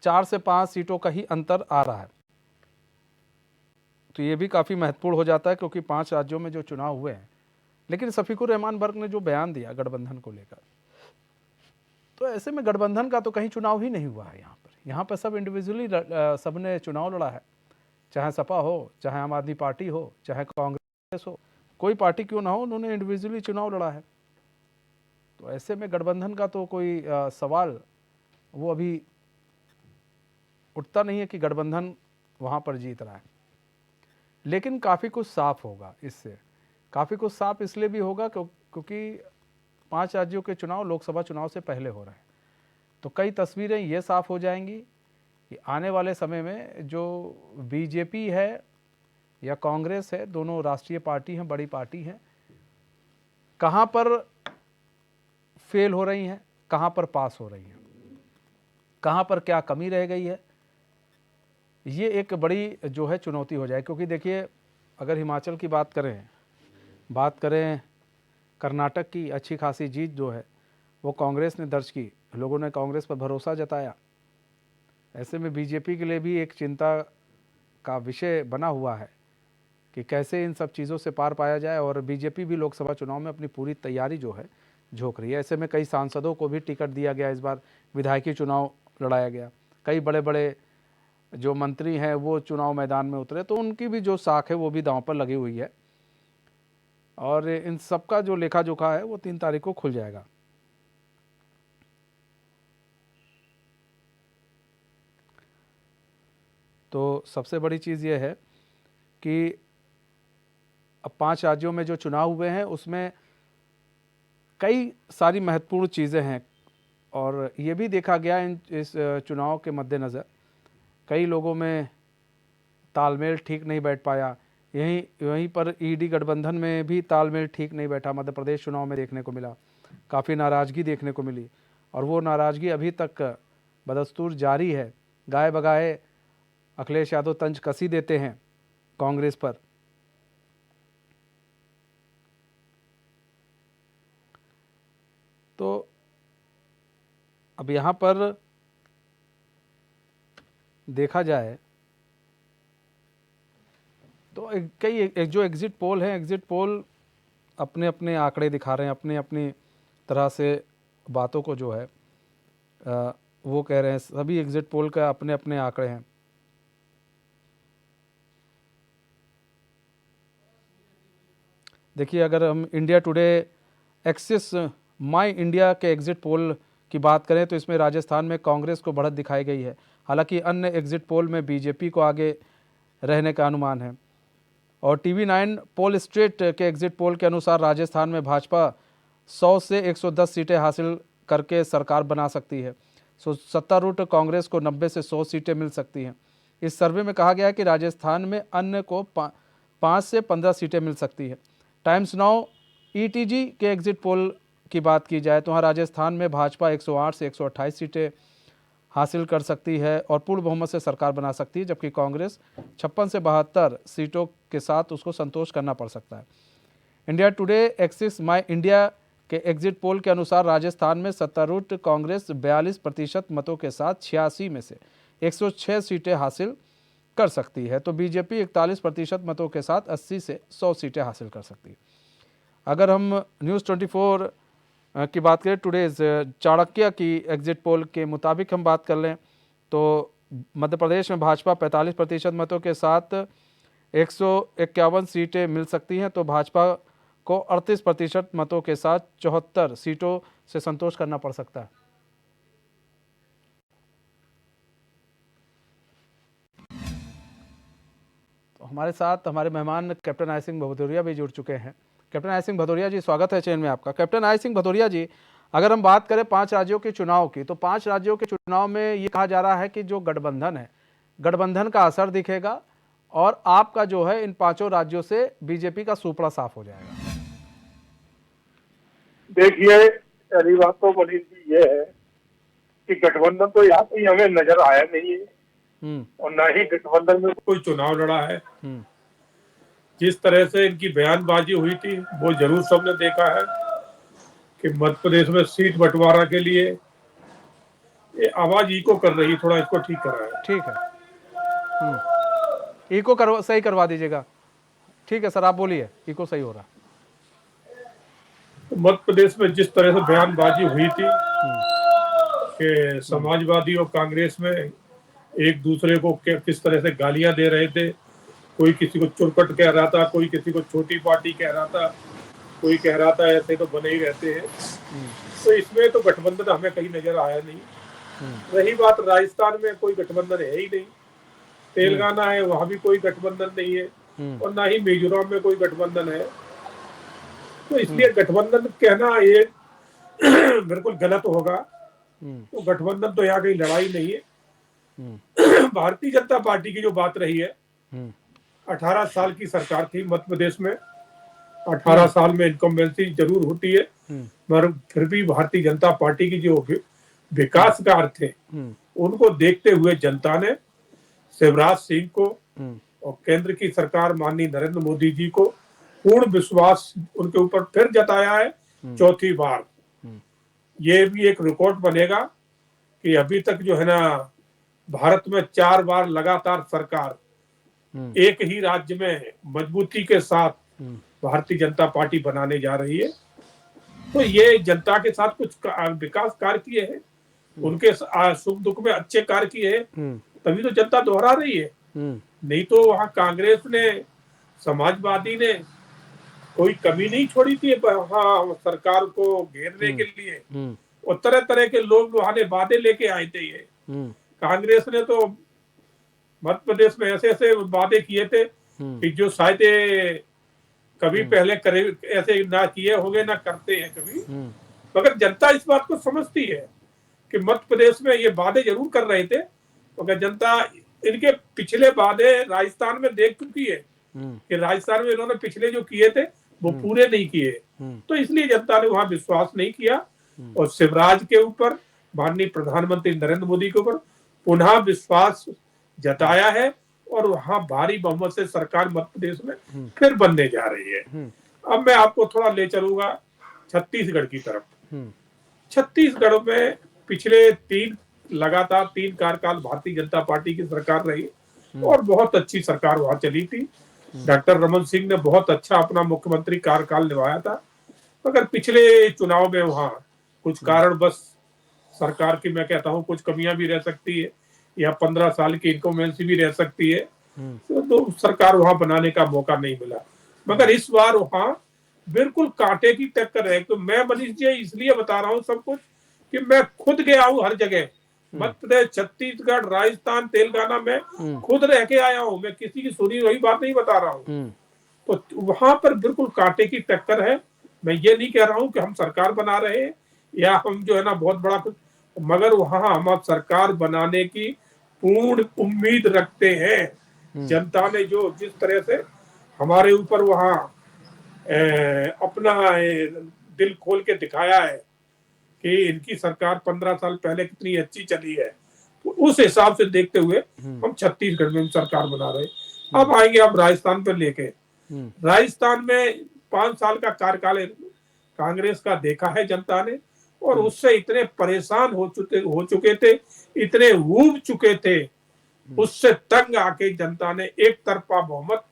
4 से 5 सीटों का ही अंतर आ रहा है। तो ये भी काफ़ी महत्वपूर्ण हो जाता है क्योंकि 5 राज्यों में जो चुनाव हुए हैं। लेकिन शफीकुर रहमान बर्क ने जो बयान दिया गठबंधन को लेकर, तो ऐसे में गठबंधन का तो कहीं चुनाव ही नहीं हुआ है। यहाँ पर सब इंडिविजुअली सबने चुनाव लड़ा है, चाहे सपा हो, चाहे आम आदमी पार्टी हो, चाहे कांग्रेस हो, कोई पार्टी क्यों ना हो, उन्होंने इंडिविजुअली चुनाव लड़ा है। तो ऐसे में गठबंधन का तो कोई सवाल वो अभी उठता नहीं है कि गठबंधन वहाँ पर जीत रहा है। लेकिन काफ़ी कुछ साफ होगा इससे, काफ़ी कुछ साफ इसलिए भी होगा क्योंकि 5 राज्यों के चुनाव लोकसभा चुनाव से पहले हो रहे हैं। तो कई तस्वीरें ये साफ हो जाएंगी कि आने वाले समय में जो बीजेपी है या कांग्रेस है, दोनों राष्ट्रीय पार्टी हैं, बड़ी पार्टी हैं, कहाँ पर फेल हो रही हैं, कहाँ पर पास हो रही हैं, कहाँ पर क्या कमी रह गई है, ये एक बड़ी जो है चुनौती हो जाए। क्योंकि देखिए, अगर हिमाचल की बात करें कर्नाटक की अच्छी खासी जीत जो है वो कांग्रेस ने दर्ज की, लोगों ने कांग्रेस पर भरोसा जताया। ऐसे में बीजेपी के लिए भी एक चिंता का विषय बना हुआ है कि कैसे इन सब चीज़ों से पार पाया जाए। और बीजेपी भी लोकसभा चुनाव में अपनी पूरी तैयारी जो है झोंक रही है। ऐसे में कई सांसदों को भी टिकट दिया गया, इस बार विधायकी चुनाव लड़ाया गया, कई बड़े बड़े जो मंत्री हैं वो चुनाव मैदान में उतरे, तो उनकी भी जो साख है वो भी दांव पर लगी हुई है। और इन सब का जो लेखा जोखा है वो 3 तारीख को खुल जाएगा। तो सबसे बड़ी चीज़ ये है कि अब 5 राज्यों में जो चुनाव हुए हैं उसमें कई सारी महत्वपूर्ण चीज़ें हैं। और ये भी देखा गया इस चुनाव के मद्देनज़र कई लोगों में तालमेल ठीक नहीं बैठ पाया। यहीं पर ईडी गठबंधन में भी तालमेल ठीक नहीं बैठा। मध्य प्रदेश चुनाव में देखने को मिला, काफ़ी नाराज़गी देखने को मिली, और वो नाराज़गी अभी तक बदस्तूर जारी है। गाए बगाए अखिलेश यादव तंज कसी देते हैं कांग्रेस पर। तो अब यहाँ पर देखा जाए तो कई जो एग्जिट पोल हैं, एग्जिट पोल अपने अपने आंकड़े दिखा रहे हैं, अपने अपनी तरह से बातों को जो है वो कह रहे हैं। सभी एग्जिट पोल का अपने अपने आंकड़े हैं। देखिए, अगर हम इंडिया टुडे एक्सिस माई इंडिया के एग्जिट पोल की बात करें तो इसमें राजस्थान में कांग्रेस को बढ़त दिखाई गई है। हालांकि अन्य एग्जिट पोल में बीजेपी को आगे रहने का अनुमान है। और TV9 पोल स्ट्रीट के एग्जिट पोल के अनुसार राजस्थान में भाजपा 100 से 110 सीटें हासिल करके सरकार बना सकती है। सत्तारूढ़ कांग्रेस को 90 से 100 सीटें मिल सकती हैं। इस सर्वे में कहा गया है कि राजस्थान में अन्य को 5 से 15 सीटें मिल सकती है। टाइम्स नाउ ETG के एग्जिट पोल की बात की जाए तो वहाँ राजस्थान में भाजपा 108 से 128 सीटें हासिल कर सकती है और पूर्ण बहुमत से सरकार बना सकती है, जबकि कांग्रेस 56 से 72 सीटों के साथ उसको संतोष करना पड़ सकता है। इंडिया टुडे एक्सिस माई इंडिया के एग्जिट पोल के अनुसार राजस्थान में सत्तारूढ़ कांग्रेस 42% मतों के साथ 86 में से 106 सीटें हासिल कर सकती है, तो बीजेपी 41% मतों के साथ 80 से 100 सीटें हासिल कर सकती है। अगर हम न्यूज़ 24 की बात करें, टुडेज चाणक्य की एग्जिट पोल के मुताबिक हम बात कर लें तो मध्य प्रदेश में भाजपा 45% मतों के साथ 151 सीटें मिल सकती हैं, तो भाजपा को 38% मतों के साथ 74 सीटों से संतोष करना पड़ सकता है। तो हमारे साथ हमारे मेहमान कैप्टन आई सिंह भदौरिया भी जुड़ चुके हैं। कैप्टन आई सिंह भदौरिया जी, स्वागत है चैन में आपका। कैप्टन आई सिंह भदौरिया जी, अगर हम बात करें 5 राज्यों के चुनाव की, तो 5 राज्यों के चुनाव में ये कहा जा रहा है कि जो गठबंधन है, गठबंधन का असर दिखेगा और आपका जो है इन 5 राज्यों से बीजेपी का सुपड़ा साफ हो जाएगा। देखिए, पहली बात तो बड़ी सी ये है कि गठबंधन तो यहाँ पे हमें नजर आया नहीं है और ना ही गठबंधन में कोई चुनाव लड़ा है। जिस तरह से इनकी बयानबाजी हुई थी वो जरूर सबने देखा है कि मध्य प्रदेश में सीट बंटवारा के लिए ये आवाज इको कर रही, थोड़ा इसको ठीक करा है। ठीक है, इको सही करवा दीजिएगा। ठीक है सर, आप बोलिए, इको सही हो रहा। तो मध्य प्रदेश में जिस तरह से बयानबाजी हुई थी कि समाजवादी और कांग्रेस में एक दूसरे को किस तरह से गालियां दे रहे थे, कोई किसी को चुरकट कह रहा था, कोई किसी को छोटी पार्टी कह रहा था, कोई कह रहा था ऐसे तो बने ही रहते हैं, तो इसमें तो गठबंधन हमें कहीं नजर आया नहीं। रही बात राजस्थान में, कोई गठबंधन है ही नहीं। तेलंगाना है, वहां भी कोई गठबंधन नहीं है, और ना ही मिजोरम में कोई गठबंधन है। तो इसलिए गठबंधन कहना ये बिल्कुल गलत होगा। तो गठबंधन तो यहाँ कहीं लड़ाई नहीं है। भारतीय जनता पार्टी की जो बात रही है, 18 साल की सरकार थी मध्य प्रदेश में, 18 साल में इनकम्बेंसी जरूर होती है, मगर फिर भी भारतीय जनता पार्टी की जो विकास कार्य थे उनको देखते हुए जनता ने शिवराज सिंह को और केंद्र की सरकार माननीय नरेंद्र मोदी जी को पूर्ण विश्वास उनके ऊपर फिर जताया है, चौथी बार। ये भी एक रिकॉर्ड बनेगा कि अभी तक जो है ना, भारत में 4 बार लगातार सरकार एक ही राज्य में मजबूती के साथ भारतीय जनता पार्टी बनाने जा रही है। तो ये जनता के साथ कुछ विकास कार्य किए हैं, उनके सुख दुख में अच्छे कार्य किए हैं, तभी तो जनता दोहरा रही है। नहीं तो वहां कांग्रेस ने, समाजवादी ने कोई कमी नहीं छोड़ी थी हाँ सरकार को घेरने के लिए, और तरह तरह के लोग वहां ने वादे लेके आए थे। ये कांग्रेस ने तो मध्य प्रदेश में ऐसे ऐसे वादे किए थे कि जो शायद कभी पहले करे ऐसे ना किए होंगे, ना करते हैं कभी। मगर जनता इस बात को समझती है कि मध्य प्रदेश में ये वादे जरूर कर रहे थे, मगर जनता इनके पिछले वादे राजस्थान में देख चुकी है कि राजस्थान में इन्होंने पिछले जो किए थे वो पूरे नहीं किए। तो इसलिए जनता ने वहां विश्वास नहीं किया, और शिवराज के ऊपर, माननीय प्रधानमंत्री नरेंद्र मोदी के ऊपर पुनः विश्वास जताया है, और वहां भारी बहुमत से सरकार मध्य प्रदेश में फिर बनने जा रही है। अब मैं आपको थोड़ा ले चलूंगा छत्तीसगढ़ की तरफ। छत्तीसगढ़ में पिछले लगातार 3 कार्यकाल भारतीय जनता पार्टी की सरकार रही, और बहुत अच्छी सरकार वहां चली थी। डॉक्टर रमन सिंह ने बहुत अच्छा अपना मुख्यमंत्री कार्यकाल निभाया था, मगर पिछले चुनाव में वहां कुछ कारण बस सरकार की, मैं कहता हूं कुछ कमियां भी रह सकती है, या 15 साल की इनकम्बेंसी भी रह सकती है, तो सरकार वहां बनाने का मौका नहीं मिला। मगर इस बार वहां बिल्कुल कांटे की टक्कर है। तो मैं मनीष जी इसलिए बता रहा हूँ सब कुछ कि मैं खुद गया हूँ हर जगह, मध्य प्रदेश, छत्तीसगढ़, राजस्थान, तेलंगाना में खुद रह के आया हूँ। मैं किसी की सुनी हुई बात नहीं बता रहा हूँ। तो वहां पर बिल्कुल कांटे की टक्कर है। मैं ये नहीं कह रहा हूँ कि हम सरकार बना रहे हैं या हम जो है ना बहुत बड़ा कुछ, मगर वहां हम सरकार बनाने की पूर्ण उम्मीद रखते हैं। जनता ने जो जिस तरह से हमारे ऊपर वहां अपना दिल खोल के दिखाया है कि इनकी सरकार 15 साल पहले कितनी अच्छी चली है, तो उस हिसाब से देखते हुए हम छत्तीसगढ़ में सरकार बना रहे। अब आएंगे आप राजस्थान पर लेके। राजस्थान में 5 साल का कार्यकाल कांग्रेस का देखा है जनता ने, और उससे इतने परेशान हो चुके थे, इतने ऊब चुके थे, उससे तंग आके जनता ने एक तरफा बहुमत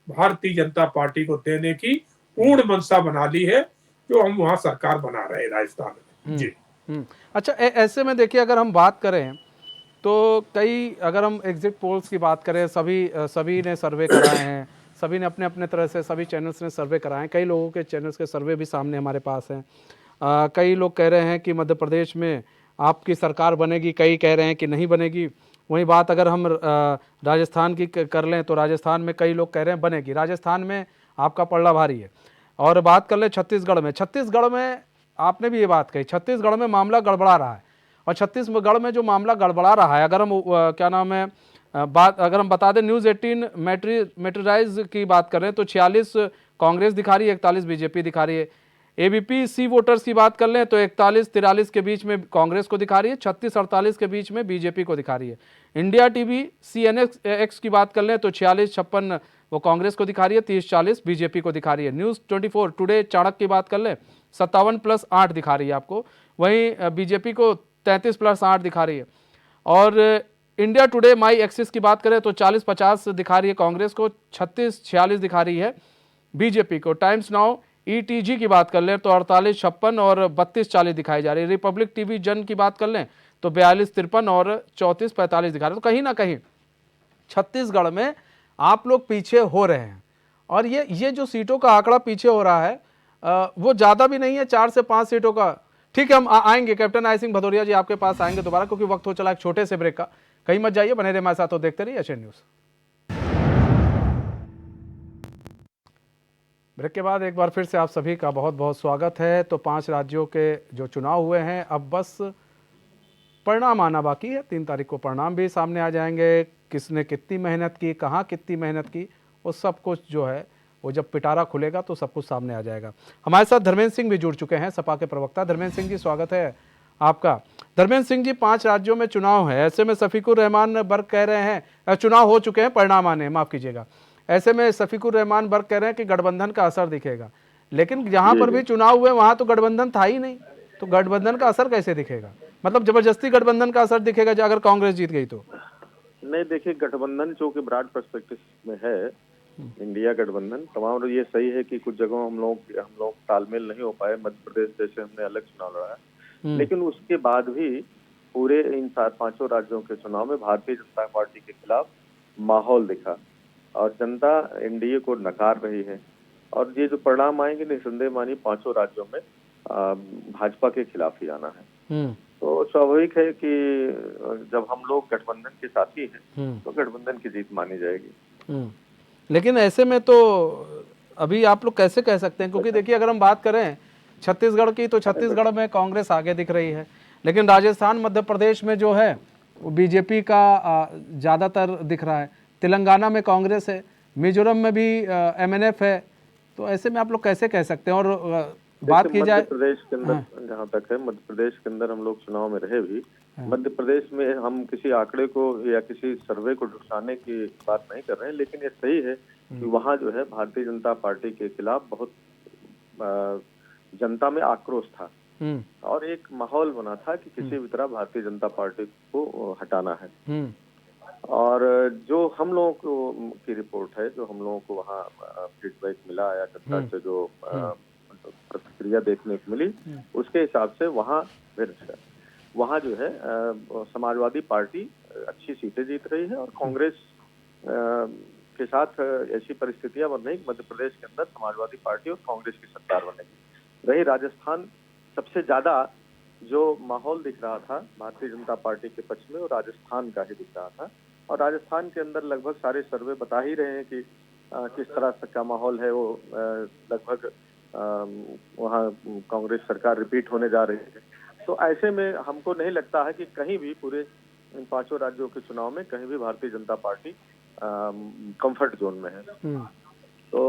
भारतीय जनता पार्टी को देने की पूर्ण मंशा बना ली है, जो हम वहां सरकार बना रहे हैं राजस्थान में। जी अच्छा, ऐसे में देखिए, अगर हम बात करें तो अगर हम एग्जिट पोल्स की बात करें, सभी ने सर्वे कराए हैं, सभी ने अपने अपने तरह से, सभी चैनल्स ने सर्वे कराए हैं। कई लोगों के चैनल्स के सर्वे भी सामने हमारे पास हैं। कई लोग कह रहे हैं कि मध्य प्रदेश में आपकी सरकार बनेगी, कई कह रहे हैं कि नहीं बनेगी। वही बात अगर हम राजस्थान की कर लें तो राजस्थान में कई लोग कह रहे हैं बनेगी, राजस्थान में आपका पलड़ा भारी है। और बात कर लें छत्तीसगढ़ में आपने भी ये बात कही, छत्तीसगढ़ में मामला गड़बड़ा रहा है, और छत्तीसगढ़ में जो मामला गड़बड़ा रहा है, अगर हम क्या नाम है अगर हम बता दें, न्यूज़ 18 मेट्रिराइज की बात करें तो 46 कांग्रेस दिखा रही है, 41 बीजेपी दिखा रही है। एबीपी सी वोटर्स की बात कर लें तो 41-43 के बीच में कांग्रेस को दिखा रही है, 36-48 के बीच में बीजेपी को दिखा रही है। इंडिया टीवी CNX की बात कर लें तो 46-56 वो कांग्रेस को दिखा रही है, 30-40 बीजेपी को दिखा रही है। न्यूज़ 24 टुडे चाणक्य की बात कर लें 57+8 दिखा रही है आपको, वहीं बीजेपी को 33+8 दिखा रही है। और इंडिया टुडे माई एक्सिस की बात करें तो 40-50 दिखा रही है कांग्रेस को, 36-46 दिखा रही है बीजेपी को। टाइम्स नाउ ETG की बात कर लें तो 48-56 और 32-40 दिखाई जा रही है। रिपब्लिक टीवी जन की बात कर लें तो 42-53 और 34-45 दिखा रहे हैं। तो कहीं ना कहीं छत्तीसगढ़ में आप लोग पीछे हो रहे हैं, और ये जो सीटों का आंकड़ा पीछे हो रहा है वो ज़्यादा भी नहीं है, 4 से 5 सीटों का। ठीक है, हम आएंगे कैप्टन आई सिंह भदौरिया जी, आपके पास आएंगे दोबारा, क्योंकि वक्त हो चला एक छोटे से ब्रेक का। कहीं मत जाइए, बने रहिए हमारे साथ और देखते रहिए एशियन न्यूज़। ब्रेक के बाद एक बार फिर से आप सभी का बहुत बहुत स्वागत है। तो 5 राज्यों के जो चुनाव हुए हैं, अब बस परिणाम आना बाकी है। 3 तारीख को परिणाम भी सामने आ जाएंगे। किसने कितनी मेहनत की, कहाँ कितनी मेहनत की, वो सब कुछ जो है वो जब पिटारा खुलेगा तो सब कुछ सामने आ जाएगा। हमारे साथ धर्मेंद्र सिंह भी जुड़ चुके हैं, सपा के प्रवक्ता। धर्मेंद्र सिंह जी, स्वागत है आपका। धर्मेंद्र सिंह जी, 5 राज्यों में चुनाव है, ऐसे में शफीकुर रहमान बर्क कह रहे हैं, चुनाव हो चुके हैं, परिणाम आने, माफ कीजिएगा, ऐसे में शफीकुर रहमान बर्क कह रहे हैं कि गठबंधन का असर दिखेगा। लेकिन जहां पर भी चुनाव हुए वहां तो गठबंधन था ही नहीं, तो गठबंधन का असर कैसे दिखेगा? मतलब जबरदस्ती गठबंधन का असर दिखेगा अगर कांग्रेस जीत गई तो? नहीं, देखिए, गठबंधन जो कि ब्रॉड पर्सपेक्टिव में है, इंडिया गठबंधन तमाम, ये सही है कि कुछ जगहों हम लोग तालमेल नहीं हो पाए। मध्य प्रदेश जैसे हमने अलग चुनाव लड़ा है, लेकिन उसके बाद भी पूरे इन 4-5 राज्यों के चुनाव में भारतीय जनता पार्टी के खिलाफ माहौल दिखा और जनता एनडीए को नकार रही है। और ये जो परिणाम आएंगे, निसंदेह मानिए 5 राज्यों में भाजपा के खिलाफ ही आना है। तो स्वाभाविक है कि जब हम लोग गठबंधन के साथी हैं तो गठबंधन की जीत मानी जाएगी। लेकिन ऐसे में तो अभी आप लोग कैसे कह सकते हैं? क्योंकि देखिए, अगर हम बात करें छत्तीसगढ़ की तो छत्तीसगढ़ में कांग्रेस आगे दिख रही है, लेकिन राजस्थान मध्य प्रदेश में जो है वो बीजेपी का ज़्यादातर दिख रहा है। तेलंगाना में कांग्रेस है, मिजोरम में भी MNF है। तो ऐसे में आप लोग कैसे कह सकते हैं? और बात की जाए मध्य प्रदेश के अंदर, जहाँ तक है मध्य प्रदेश के अंदर हम लोग चुनाव में रहे भी, मध्य प्रदेश में हम किसी आंकड़े को या किसी सर्वे को ढुसाने की बात नहीं कर रहे हैं, लेकिन ये सही है कि वहाँ जो है भारतीय जनता पार्टी के खिलाफ बहुत जनता में आक्रोश था और एक माहौल बना था कि किसी भी तरह भारतीय जनता पार्टी को हटाना है। और जो हम लोगों को की रिपोर्ट है, जो हम लोगों को वहाँ फीडबैक मिला या जनता से जो प्रतिक्रिया देखने को मिली, उसके हिसाब से वहाँ जो है समाजवादी पार्टी अच्छी सीटें जीत रही है और कांग्रेस के साथ ऐसी परिस्थितियां बन रही मध्य प्रदेश के अंदर समाजवादी पार्टी और कांग्रेस की सरकार बनेगी। रही राजस्थान, सबसे ज्यादा जो माहौल दिख रहा था भारतीय जनता पार्टी के पक्ष में वो राजस्थान का ही दिख रहा था, और राजस्थान के अंदर लगभग सारे सर्वे बता ही रहे हैं कि किस तरह का माहौल है। वो लगभग वहाँ कांग्रेस सरकार रिपीट होने जा रही है। तो ऐसे में हमको नहीं लगता है कि कहीं भी पूरे इन 5 राज्यों के चुनाव में कहीं भी Bharatiya Janata party comfort zone में है। तो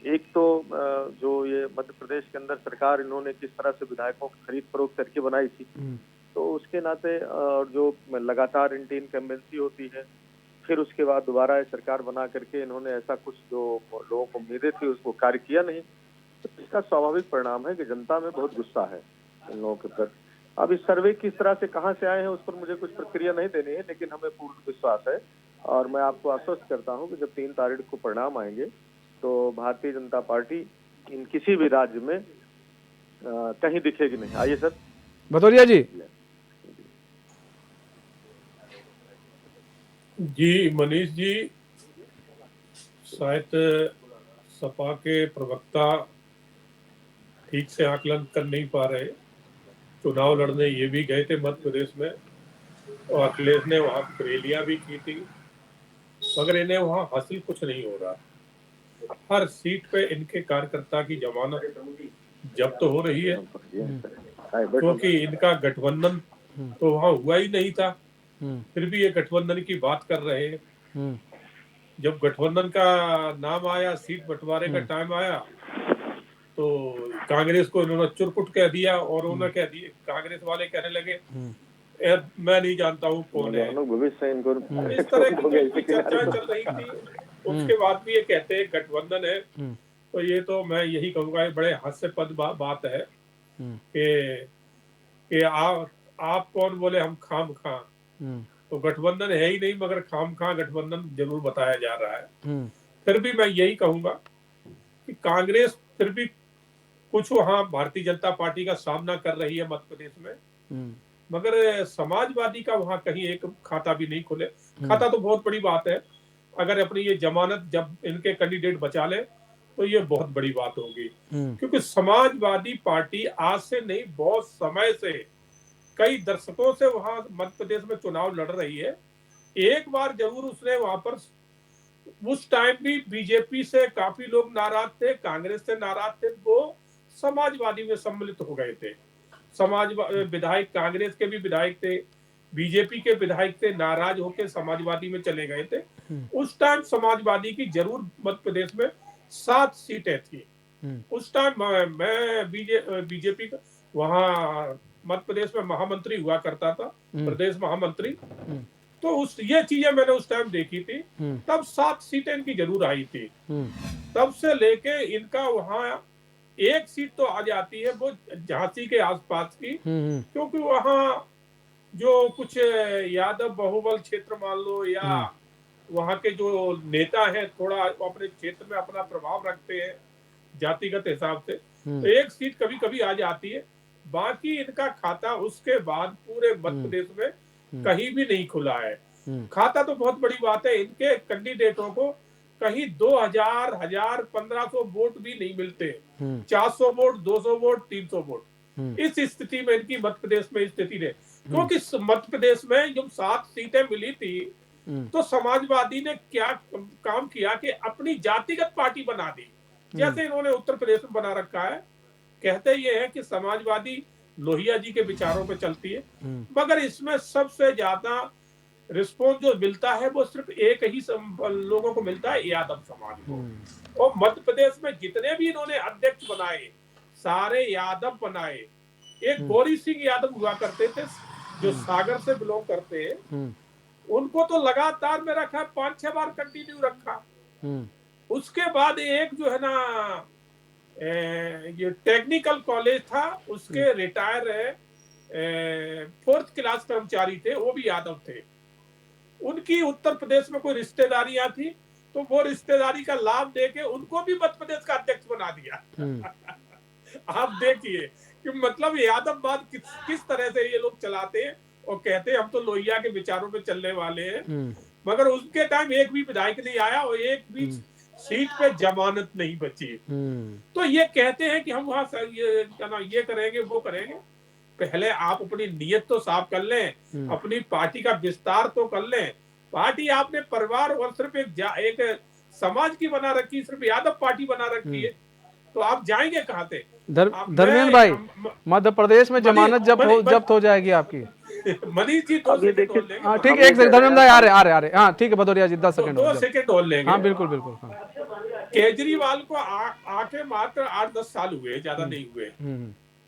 एक तो जो ये मध्य प्रदेश के अंदर सरकार इन्होंने किस तरह से विधायकों की खरीद फरोख्त करके बनाई थी, तो उसके नाते जो लगातार इनकम्बेंसी होती है, फिर उसके बाद दोबारा सरकार बना करके इन्होंने ऐसा कुछ जो लोगों को उम्मीदें थी उसको कार्य किया नहीं। तो इसका स्वाभाविक परिणाम है कि जनता में बहुत गुस्सा है इन लोगों के प्रति। अब इस सर्वे किस तरह से कहां से आए हैं उस पर मुझे कुछ प्रतिक्रिया नहीं देनी है, लेकिन हमें पूर्ण विश्वास है और मैं आपको आश्वस्त करता हूं कि जब 3 तारीख को परिणाम आएंगे तो भारतीय जनता पार्टी इन किसी भी राज्य में कहीं दिखेगी नहीं। आइए सर भदौरिया जी। जी मनीष जी, शायद सपा के प्रवक्ता ठीक से आकलन कर नहीं पा रहे। चुनाव लड़ने ये भी गए थे मध्य प्रदेश में और अखिलेश ने वहां रैलियां भी की थी, मगर इन्हें वहां हासिल कुछ नहीं हो रहा। हर सीट पे इनके कार्यकर्ता की जमानत जब्त हो रही है, क्योंकि इनका गठबंधन तो वहां हुआ ही नहीं था, फिर भी ये गठबंधन की बात कर रहे हैं। जब गठबंधन का नाम आया, सीट बंटवारे का टाइम आया, तो कांग्रेस को इन्होंने चुरकुट कह दिया और उन्होंने कह दिया, कांग्रेस वाले कहने लगे मैं नहीं जानता हूँ कौन है। इस तरह की चर्चा चल रही थी। उसके बाद भी ये कहते हैं गठबंधन है, तो ये तो मैं यही कहूंगा, ये बड़े हास्यास्पद बात है कि आप कौन बोले हम खाम खा, तो गठबंधन है ही नहीं, मगर खाम खा गठबंधन जरूर बताया जा रहा है। फिर भी मैं यही कहूंगा कि कांग्रेस फिर भी कुछ वहां भारतीय जनता पार्टी का सामना कर रही है मध्य प्रदेश में, मगर समाजवादी का वहां कहीं एक खाता भी नहीं खुले। खाता तो बहुत बड़ी बात है, अगर अपनी ये जमानत जब इनके कैंडिडेट बचा ले तो ये बहुत बड़ी बात होगी, क्योंकि समाजवादी पार्टी आज से नहीं बहुत समय से कई दशकों से वहां मध्य प्रदेश में चुनाव लड़ रही है। एक बार जरूर उसने वहां पर, उस टाइम भी बीजेपी से काफी लोग नाराज थे, कांग्रेस से नाराज थे, वो समाजवादी में सम्मिलित हो गए थे। विधायक कांग्रेस के भी विधायक थे, बीजेपी के विधायक थे, नाराज होकर समाजवादी में चले गए थे। उस टाइम समाजवादी की जरूर मध्य प्रदेश में 7 सीटें थी। उस टाइम मैं बीजेपी का वहां मध्य प्रदेश में महामंत्री हुआ करता था, प्रदेश महामंत्री, तो उस ये चीजें मैंने उस टाइम देखी थी। तब 7 सीटें इनकी जरूर आई थी। तब से लेके इनका वहां एक सीट तो आ जाती है वो झांसी के आसपास की, क्योंकि वहां जो कुछ यादव बहुबल क्षेत्र मान लो, या वहां के जो नेता हैं थोड़ा अपने क्षेत्र में अपना प्रभाव रखते हैं जातिगत हिसाब से, तो एक सीट कभी कभी आ जाती है। बाकी इनका खाता उसके बाद पूरे मध्य प्रदेश में कहीं भी नहीं खुला है। खाता तो बहुत बड़ी बात है, इनके कैंडिडेटों को कहीं 2000, 1000, 1500 वोट भी नहीं मिलते। 400 वोट, 200 वोट, 300 वोट, इस स्थिति में इनकी मध्य प्रदेश में स्थिति है। क्योंकि मध्य प्रदेश में जब 7 सीटें मिली थी तो समाजवादी ने क्या काम किया कि अपनी जातिगत पार्टी बना दी, जैसे इन्होंने उत्तर प्रदेश में बना रखा है। कहते ये है कि समाजवादी लोहिया जी के विचारों पे चलती है, मगर इसमें सबसे ज्यादा रिस्पॉन्स जो मिलता है वो सिर्फ एक ही लोगों को मिलता है, यादव समाज को। और मध्य प्रदेश में जितने भी इन्होंने अध्यक्ष बनाए सारे यादव बनाए। एक गौरी सिंह यादव हुआ करते थे जो सागर से बिलोंग करते हैं, उनको तो लगातार में रखा, 5-6 बार कंटिन्यू रखा। उसके बाद एक जो है ना ये टेक्निकल कॉलेज था, उसके रिटायर 4th क्लास कर्मचारी थे, वो भी यादव थे। उनकी उत्तर प्रदेश में कोई रिश्तेदारियां थी, तो वो रिश्तेदारी का लाभ देके उनको भी मध्य प्रदेश का अध्यक्ष बना दिया। आप देखिए कि मतलब यादववाद किस तरह से ये लोग चलाते हैं, और कहते हैं हम तो लोहिया के विचारों पे चलने वाले हैं, मगर उसके टाइम एक भी विधायक नहीं आया और एक भी सीट पे जमानत नहीं बची। तो ये कहते हैं कि हम वहां ये करेंगे वो करेंगे। पहले आप अपनी नीयत तो साफ कर लें, अपनी पार्टी का विस्तार तो कर लें। पार्टी आपने परिवार और सिर्फ एक समाज की बना रखी, सिर्फ यादव पार्टी बना रखी है, तो आप जाएंगे कहां से? धर्मेंद्र भाई, मध्य प्रदेश में जमानत जब्त हो जाएगी आपकी। मनीष जी 2 सेकंड और लेंगे। हाँ ठीक है, 1 सेकंड धर्मेंद्र भाई, आ रहे। हाँ ठीक है भदौरिया जी, 10 सेकंड 2 सेकंड और लेंगे। हाँ बिल्कुल बिल्कुल। केजरीवाल को आके मात्र 8-10 साल हुए, ज्यादा नहीं हुए,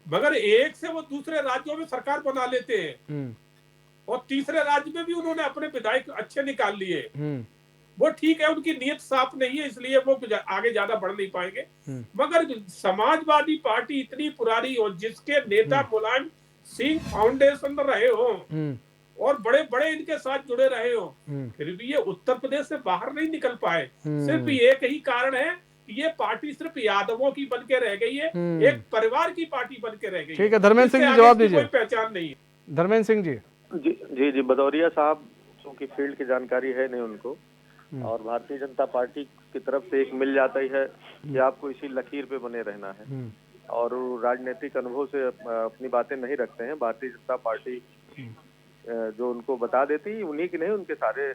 मगर एक से वो दूसरे राज्यों में सरकार बना लेते हैं, और तीसरे राज्य में भी उन्होंने अपने विधायक अच्छे निकाल लिए। वो ठीक है, उनकी नीयत साफ नहीं है, इसलिए वो आगे ज्यादा बढ़ नहीं पाएंगे। मगर समाजवादी पार्टी इतनी पुरानी हो, जिसके नेता मुलायम सिंह फाउंडेशन रहे हो और बड़े बड़े इनके साथ जुड़े रहे हो, फिर भी ये उत्तर प्रदेश से बाहर नहीं निकल पाए। सिर्फ एक ही कारण है, ये पार्टी सिर्फ यादवों की बन के रह गई है, एक परिवार की पार्टी बन के रह गई। ठीक है धर्मेंद्र सिंह जी, जवाब दीजिए। कोई पहचान नहीं है। धर्मेंद्र सिंह जी। जी भदौरिया साहब क्योंकि फील्ड की जानकारी है नहीं उनको, और भारतीय जनता पार्टी की तरफ से एक मिल जाता ही है कि आपको इसी लकीर पे बने रहना है, और राजनीतिक अनुभव से अपनी बातें नहीं रखते हैं। भारतीय जनता पार्टी जो उनको बता देती, उन्हीं की नहीं, उनके सारे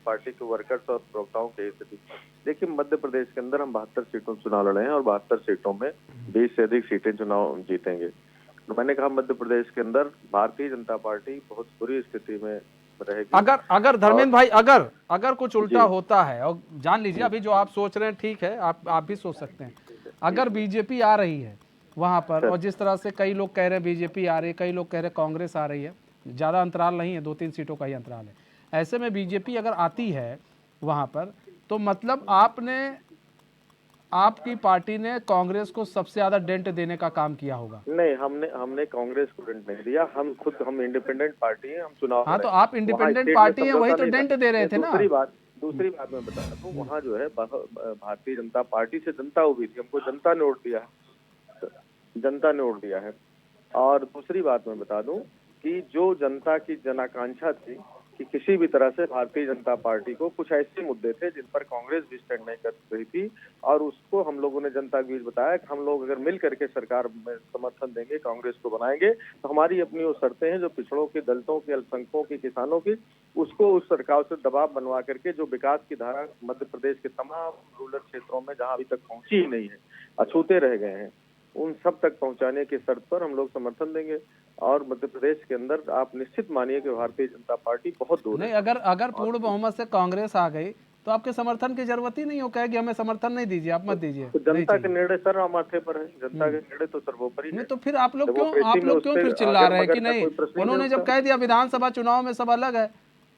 पार्टी के वर्कर्स और प्रवक्ताओं की स्थिति। देखिए मध्य प्रदेश के अंदर हम 72 सीटों चुनाव लड़े हैं और 72 सीटों में 20 से अधिक सीटें चुनाव जीतेंगे। तो मैंने कहा मध्य प्रदेश के अंदर भारतीय जनता पार्टी बहुत बुरी स्थिति में रहेगी। अगर धर्मेंद्र भाई, अगर कुछ उल्टा होता है, और जान लीजिए अभी जो आप सोच रहे हैं ठीक है, आप भी सोच सकते हैं, अगर बीजेपी आ रही है वहां पर, और जिस तरह से कई लोग कह रहे हैं बीजेपी आ रही है, कई लोग कह रहे हैं कांग्रेस आ रही है, ज़्यादा अंतराल नहीं है, 2-3 सीटों का ही अंतराल है, ऐसे में बीजेपी अगर आती है वहाँ पर, तो मतलब आपने आपकी पार्टी ने कांग्रेस को सबसे ज्यादा डेंट देने का काम किया होगा। नहीं, हमने कांग्रेस को डेंट नहीं दिया। हम इंडिपेंडेंट पार्टी है, हम चुनाव हाँ, तो लड़े। आप वहाँ इंडिपेंडेंट स्टेट में पार्टी हैं, वही समझौता तो नहीं था। डेंट दे रहे थे ना। दूसरी बात मैं बता रहा हूँ, वहाँ जो है भारतीय जनता पार्टी से जनता उभी थी, हमको जनता ने वोट दिया है, जनता ने वोट दिया है। और दूसरी बात मैं बता दूं कि जो जनता की जनाकांक्षा थी कि किसी भी तरह से भारतीय जनता पार्टी को कुछ ऐसे मुद्दे थे जिन पर कांग्रेस भी स्टैंड नहीं कर रही थी, और उसको हम लोगों ने जनता के बीच बताया कि हम लोग अगर मिल करके सरकार में समर्थन देंगे, कांग्रेस को बनाएंगे, तो हमारी अपनी वो शर्तें हैं जो पिछड़ों के, दलितों के, अल्पसंख्यकों के, किसानों की, उसको उस सरकार से दबाव बनवा करके जो विकास की धारा मध्य प्रदेश के तमाम रूरल क्षेत्रों में जहां अभी तक पहुंची ही नहीं है, अछूते रह गए हैं, उन सब तक पहुंचाने की शर्त पर हम लोग समर्थन देंगे। और मध्य प्रदेश के अंदर आप निश्चित मानिए कि भारतीय जनता पार्टी बहुत दूर नहीं, है। अगर पूर्ण बहुमत से कांग्रेस आ गई तो आपके समर्थन की जरूरत ही नहीं हो, कहेगी हमें समर्थन नहीं दीजिए, आप मत दीजिए, तो नहीं जनता के चाहिए। निर्णय सर माथे पर है, जनता के निर्णय तो सर्वोपरि नहीं है। तो फिर आप लोग डेमोक्रेसी में क्यों उससे फिर चिल्ला आगर रहे हैं कि मगर का नहीं, कोई प्रश्न ही नहीं उन्होंने जब उठता। कह दिया विधानसभा चुनाव में सब अलग है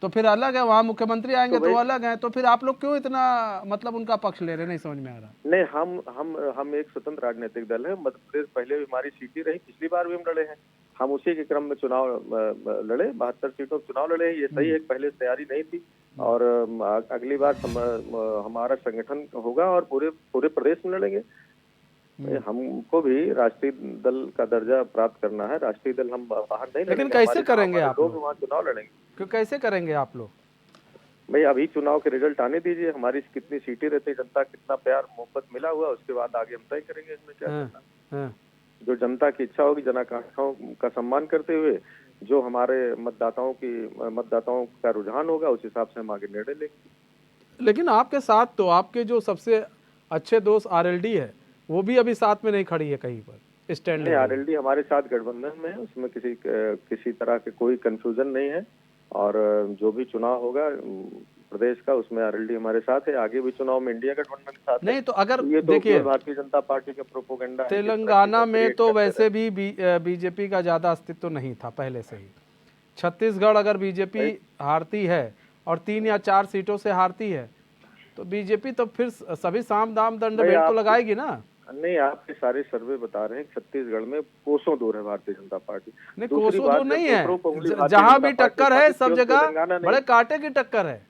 तो फिर अलग है, वहाँ मुख्यमंत्री आएंगे तो तो भाई वो अलग है, तो फिर आप लोग क्यों इतना मतलब उनका पक्ष ले रहे, नहीं समझ में आ रहा। नहीं, हम एक स्वतंत्र राजनीतिक दल है। मध्य प्रदेश पहले भी हमारी सीटें रही, पिछली बार भी हम लड़े हैं, हम उसी के क्रम में चुनाव लड़े, 72 सीटों पर चुनाव लड़े हैं। ये सही है, पहले तैयारी नहीं थी, और अगली बार हमारा संगठन होगा और पूरे प्रदेश में लड़ेंगे। हमको भी राष्ट्रीय दल का दर्जा प्राप्त करना है, राष्ट्रीय दल हम बाहर नहीं लड़ेंगे। लेकिन कैसे करेंगे आप लोग वहाँ चुनाव लड़ेंगे। क्यों, कैसे करेंगे आप लोग? भाई अभी चुनाव के रिजल्ट आने दीजिए, हमारी कितनी सीटें रहती, जनता कितना प्यार मोहब्बत मिला हुआ, उसके बाद आगे हम तय करेंगे इसमें क्या करना। जो जनता की इच्छा होगी, जनाकांक्षाओं का सम्मान करते हुए, जो हमारे मतदाताओं का रुझान होगा, उस हिसाब से हम आगे निर्णय लेंगे। लेकिन आपके साथ तो आपके जो सबसे अच्छे दोस्त आरएलडी है, वो भी अभी साथ में नहीं खड़ी है कहीं पर स्टैंड। नहीं, आरएलडी हमारे साथ गठबंधन में है, उसमें किसी तरह के कोई कंफ्यूजन नहीं है, और जो भी चुनाव होगा प्रदेश का, उसमें आरएलडी हमारे साथ है। आगे भी चुनाव में इंडिया गठबंधन के साथ नहीं तो अगर ये तो देखिए भारतीय जनता पार्टी का प्रोपोगंडा है। तेलंगाना में तो वैसे भी बीजेपी का ज्यादा अस्तित्व नहीं था पहले से ही। छत्तीसगढ़ अगर बीजेपी हारती है और 3 या 4 सीटों से हारती है तो बीजेपी तो फिर सभी साम दाम दंड भेंट तो लगाएगी ना। नहीं, आपके सारे सर्वे बता रहे हैं छत्तीसगढ़ में कोसों दूर है भारतीय जनता पार्टी। नहीं, कोसों दूर नहीं है, जहां भी टक्कर है सब जगह बड़े कांटे की टक्कर है।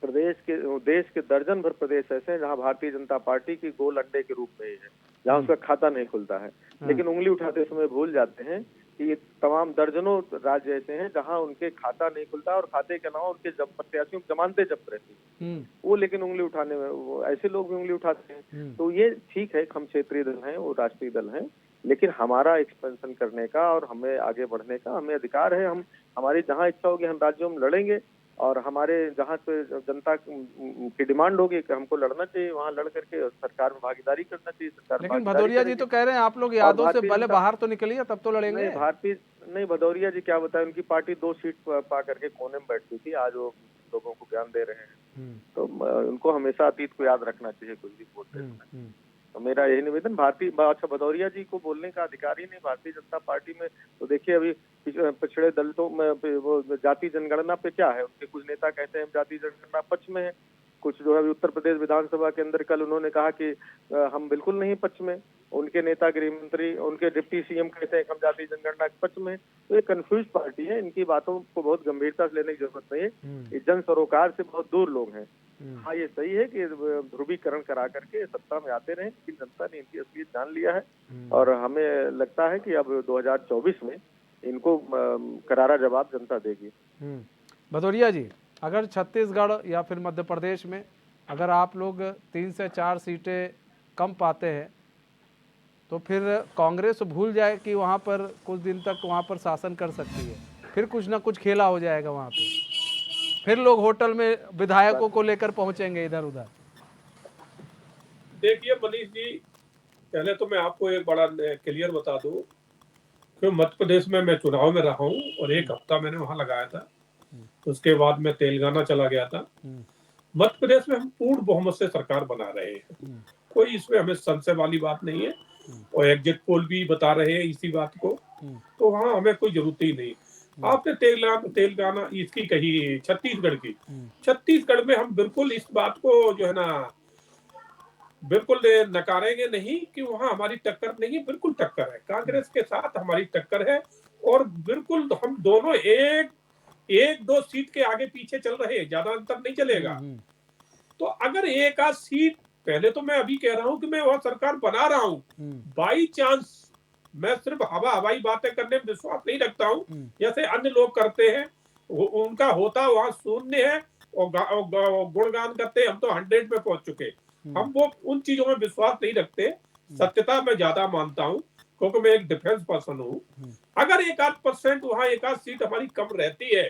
देश के दर्जन भर प्रदेश ऐसे हैं जहां भारतीय जनता पार्टी की गोल अंडे के रूप में ही है, जहां उसका खाता नहीं खुलता है, लेकिन उंगली उठाते समय भूल जाते हैं कि ये तमाम दर्जनों राज्य ऐसे हैं जहां उनके खाता नहीं खुलता, और खाते के अलावा उनके प्रत्याशियों की जमानतें जब्त रहती है, वो लेकिन उंगली उठाने में ऐसे लोग भी उंगली उठाते हैं। तो ये ठीक है, हम क्षेत्रीय दल हैं, वो राष्ट्रीय दल हैं, लेकिन हमारा एक्सपेंशन करने का और हमें आगे बढ़ने का हमें अधिकार है। हमारी जहाँ इच्छा होगी हम राज्यों में लड़ेंगे, और हमारे जहाँ पे जनता की डिमांड होगी कि हमको लड़ना चाहिए, वहाँ लड़ करके सरकार में भागीदारी करना चाहिए। सरकार लेकिन भदौरिया जी तो कह रहे हैं आप लोग यादों से पहले बाहर तो निकलिए तब तो लड़ेंगे। नहीं, भदौरिया जी क्या बताएं, उनकी पार्टी 2 सीट पा करके कोने में बैठती थी, आज वो लोगों को ज्ञान दे रहे हैं। तो उनको हमेशा अतीत को याद रखना चाहिए कुछ भी बोलते हैं। तो मेरा यही निवेदन, अच्छा भदौरिया जी को बोलने का अधिकार ही नहीं भारतीय जनता पार्टी में। तो देखिए अभी पिछड़े दलितों में वो जाति जनगणना पे क्या है, उनके कुछ नेता कहते हैं जाति जनगणना पक्ष में है, कुछ जो है उत्तर प्रदेश विधानसभा के अंदर कल उन्होंने कहा कि हम बिल्कुल नहीं पक्ष में, उनके नेता गृह मंत्री, उनके डिप्टी सीएम कहते हैं हम जाति जनगणना के पक्ष में। तो ये कंफ्यूज पार्टी है, इनकी बातों को बहुत गंभीरता से लेने की जरूरत नहीं है, जन सरोकार से बहुत दूर लोग हैं। हाँ, ये सही है कि ध्रुवीकरण करा करके सत्ता में आते रहे, लेकिन जनता ने इनकी असलियत जान लिया है, और हमें लगता है कि अब 2024 में इनको करारा जवाब जनता देगी। भदौरिया जी, अगर छत्तीसगढ़ या फिर मध्य प्रदेश में अगर आप लोग 3 से 4 सीटें कम पाते हैं तो फिर कांग्रेस भूल जाए कि वहाँ पर कुछ दिन तक वहाँ पर शासन कर सकती है, फिर कुछ ना कुछ खेला हो जाएगा वहाँ पे, फिर लोग होटल में विधायकों को लेकर पहुंचेंगे इधर उधर। देखिए मनीष जी, पहले तो मैं आपको एक बड़ा क्लियर बता दूं कि मध्य प्रदेश में मैं चुनाव में रहा हूं और 1 हफ्ता मैंने वहां लगाया था, उसके बाद मैं तेलंगाना चला गया था। मध्य प्रदेश में हम पूर्ण बहुमत से सरकार बना रहे हैं, कोई इसमें हमें संशय वाली बात नहीं है, और एग्जिट पोल भी बता रहे हैं इसी बात को, तो वहाँ हमें कोई जरूरत ही नहीं। आपने तेलंगाना इसकी कही, छत्तीसगढ़ की, छत्तीसगढ़ में हम बिल्कुल इस बात को जो है ना बिल्कुल नकारेंगे नहीं कि वहां हमारी टक्कर नहीं, बिल्कुल टक्कर है, कांग्रेस के साथ हमारी टक्कर है। और बिल्कुल हम दोनों एक एक दो सीट के आगे पीछे चल रहे हैं, ज्यादा अंतर नहीं चलेगा। तो अगर एक आध सीट, पहले तो मैं अभी कह रहा हूं कि मैं वहां सरकार बना रहा हूं, बाई चांस, मैं सिर्फ हवाई बातें करने में विश्वास नहीं रखता हूं जैसे अन्य लोग करते हैं। उनका होता वहां शून्य है और गुणगान करते हैं, हम तो 100 में पहुंच चुके। हम वो उन चीजों में विश्वास नहीं रखते, सत्यता में ज्यादा मानता हूं, क्योंकि मैं एक डिफेंस पर्सन हूं। अगर 1-8% वहां एक आध सीट हमारी कम रहती है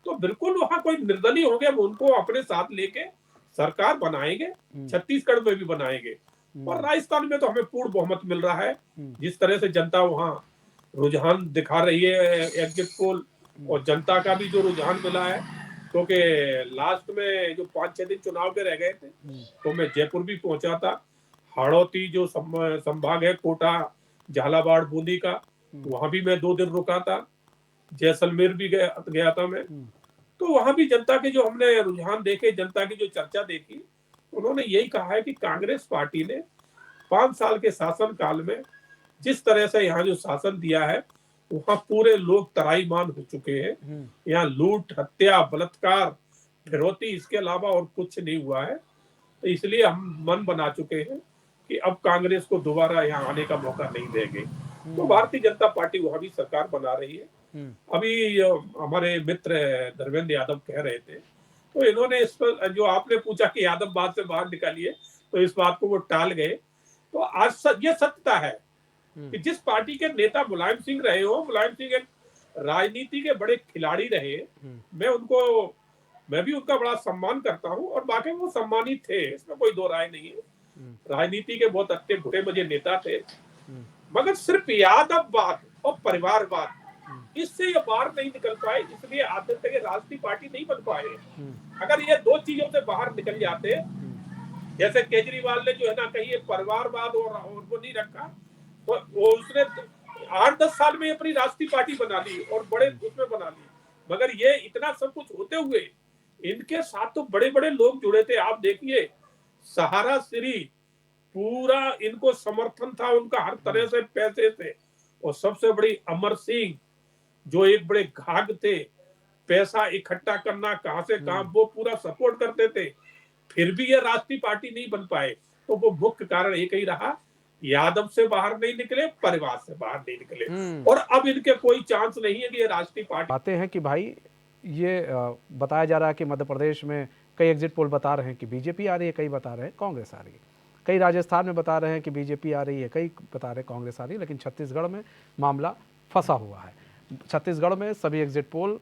तो बिल्कुल वहां कोई निर्दलीय होंगे, हम उनको अपने साथ लेके सरकार बनाएंगे, छत्तीसगढ़ में भी बनाएंगे। और राजस्थान में तो हमें पूर्ण बहुमत मिल रहा है, जिस तरह से जनता वहां रुझान दिखा रही है एग्जिट पोल, और जनता का भी जो रुझान मिला है, क्योंकि लास्ट में जो 5-6 दिन चुनाव के रह गए थे तो मैं जयपुर भी पहुंचा था। हाड़ौती जो संभाग है, कोटा, झालावाड़, बूंदी का, वहां भी मैं 2 दिन रुका था। जैसलमेर भी गया था मैं। तो वहां भी जनता के जो हमने रुझान देखे, जनता की जो चर्चा देखी, उन्होंने यही कहा है कि कांग्रेस पार्टी ने 5 साल के शासन काल में जिस तरह से यहाँ जो शासन दिया है, वहां पूरे लोग तराईमान हो चुके हैं। यहाँ लूट, हत्या, बलात्कार, फिरौती, इसके अलावा और कुछ नहीं हुआ है। तो इसलिए हम मन बना चुके हैं कि अब कांग्रेस को दोबारा यहाँ आने का मौका नहीं देंगे। तो भारतीय जनता पार्टी वहां भी सरकार बना रही है। अभी हमारे मित्र धर्मेंद्र यादव कह रहे थे, तो इन्होंने इस पर, जो आपने पूछा कि यादव बात से बाहर निकालिए, तो इस बात को वो टाल गए। तो आज ये सत्यता है कि जिस पार्टी के नेता मुलायम सिंह रहे हो, मुलायम सिंह एक राजनीति के बड़े खिलाड़ी रहे, मैं भी उनका बड़ा सम्मान करता हूं, और बाकी वो सम्मानित थे, इसमें कोई दो राय नहीं है। राजनीति के बहुत अच्छे घुटे मुझे नेता थे, मगर सिर्फ यादववाद और परिवारवाद, इससे ये बाहर नहीं निकल पाए, इसलिए आज तक ये राष्ट्रीय पार्टी नहीं बन पाए। अगर ये 2 चीजों से बाहर निकल जाते, जैसे केजरीवाल ने जो है ना, कहीं परिवारवाद और वो नहीं रखा, तो वो उसने 8-10 साल में अपनी राष्ट्रीय पार्टी बना ली और बड़े उसमें बना ली। मगर ये इतना सब कुछ होते हुए इनके साथ तो बड़े बड़े लोग जुड़े थे। आप देखिए, सहारा श्री पूरा इनको समर्थन था उनका, हर तरह से पैसे थे। और सबसे बड़ी अमर सिंह, जो एक बड़े घाघ थे, पैसा इकट्ठा करना कहां से कहां, वो पूरा सपोर्ट करते थे। फिर भी ये राष्ट्रीय पार्टी नहीं बन पाए, तो वो मुख्य कारण एक ही रहा, यादव से बाहर नहीं निकले, परिवार से बाहर नहीं निकले। और अब इनके कोई चांस नहीं है कि ये राष्ट्रीय पार्टी। बातें हैं कि भाई ये बताया जा रहा है कि मध्य प्रदेश में कई एग्जिट पोल बता रहे हैं कि बीजेपी आ रही है, कई बता रहे हैं कांग्रेस आ रही है, कई राजस्थान में बता रहे हैं कि बीजेपी आ रही है, कई बता रहे हैं कांग्रेस आ रही है, लेकिन छत्तीसगढ़ में मामला फंसा हुआ है। छत्तीसगढ़ में सभी एग्जिट पोल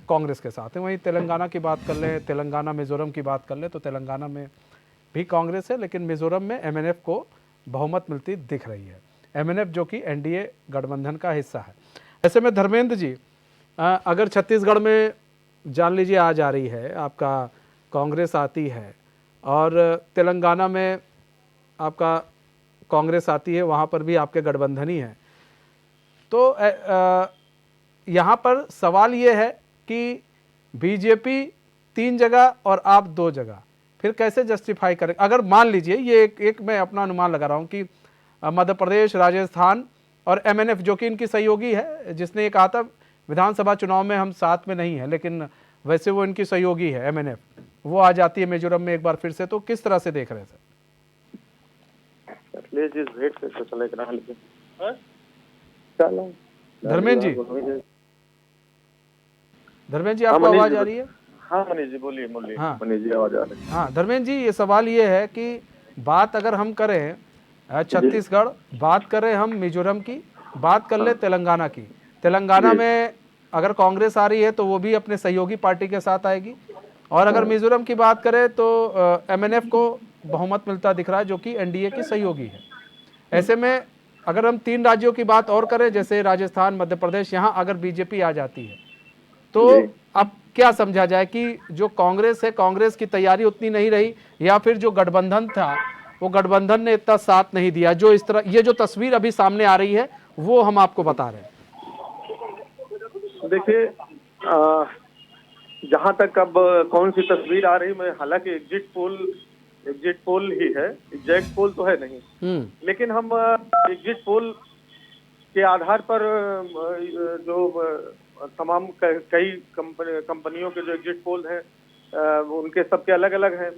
कांग्रेस के साथ है। वहीं तेलंगाना की बात कर लें, तेलंगाना मिजोरम की बात कर लें, तो तेलंगाना में भी कांग्रेस है, लेकिन मिजोरम में एमएनएफ को बहुमत मिलती दिख रही है। एमएनएफ जो कि एनडीए गठबंधन का हिस्सा है। ऐसे में धर्मेंद्र जी, अगर छत्तीसगढ़ में जान लीजिए आज आ रही है, आपका कांग्रेस आती है, और तेलंगाना में आपका कांग्रेस आती है, वहाँ पर भी आपके गठबंधन ही है, तो यहाँ पर सवाल ये है कि बीजेपी 3 जगह और आप 2 जगह, फिर कैसे जस्टिफाई करें? अगर मान लीजिए, ये एक मैं अपना अनुमान लगा रहा हूँ कि मध्य प्रदेश, राजस्थान और एमएनएफ जो कि इनकी सहयोगी है, जिसने ये कहा था विधानसभा चुनाव में हम साथ में नहीं है, लेकिन वैसे वो इनकी सहयोगी है एमएनएफ, वो आ जाती है मिजोरम में एक बार फिर से, तो किस तरह से देख रहे हैं सर? धर्मेंद्र जी, धर्मेंद्र जी आपको आवाज आ रही है? हाँ मनीष जी बोलिए। हाँ मनीष जी आवाज आ रही है। हाँ धर्मेंद्र जी, ये सवाल ये है कि बात अगर हम करें छत्तीसगढ़, बात करें हम मिजोरम की, बात कर ले तेलंगाना की। तेलंगाना में अगर कांग्रेस आ रही है तो वो भी अपने सहयोगी पार्टी के साथ आएगी, और अगर मिजोरम की बात करें तो एमएनएफ को बहुमत मिलता दिख रहा है, जो कि एनडीए की सहयोगी है। ऐसे में अगर हम 3 राज्यों की बात और करें, जैसे राजस्थान, मध्य प्रदेश, यहाँ अगर बीजेपी आ जाती है, तो अब क्या समझा जाए कि जो कांग्रेस है, कांग्रेस की तैयारी उतनी नहीं रही, या फिर जो गठबंधन था वो गठबंधन ने इतना साथ नहीं दिया? जो इस तरह ये जो तस्वीर अभी सामने आ रही है वो हम आपको बता रहे हैं। देखिए, जहां तक अब कौन सी तस्वीर आ रही, मैं हालांकि एग्जिट पोल एग्जिट पोल ही है, एग्जैक्ट पोल तो है नहीं। लेकिन हम एग्जिट पोल के आधार पर जो तमाम कई कंपनियों के जो एग्जिट पोल हैं उनके सबके अलग अलग हैं।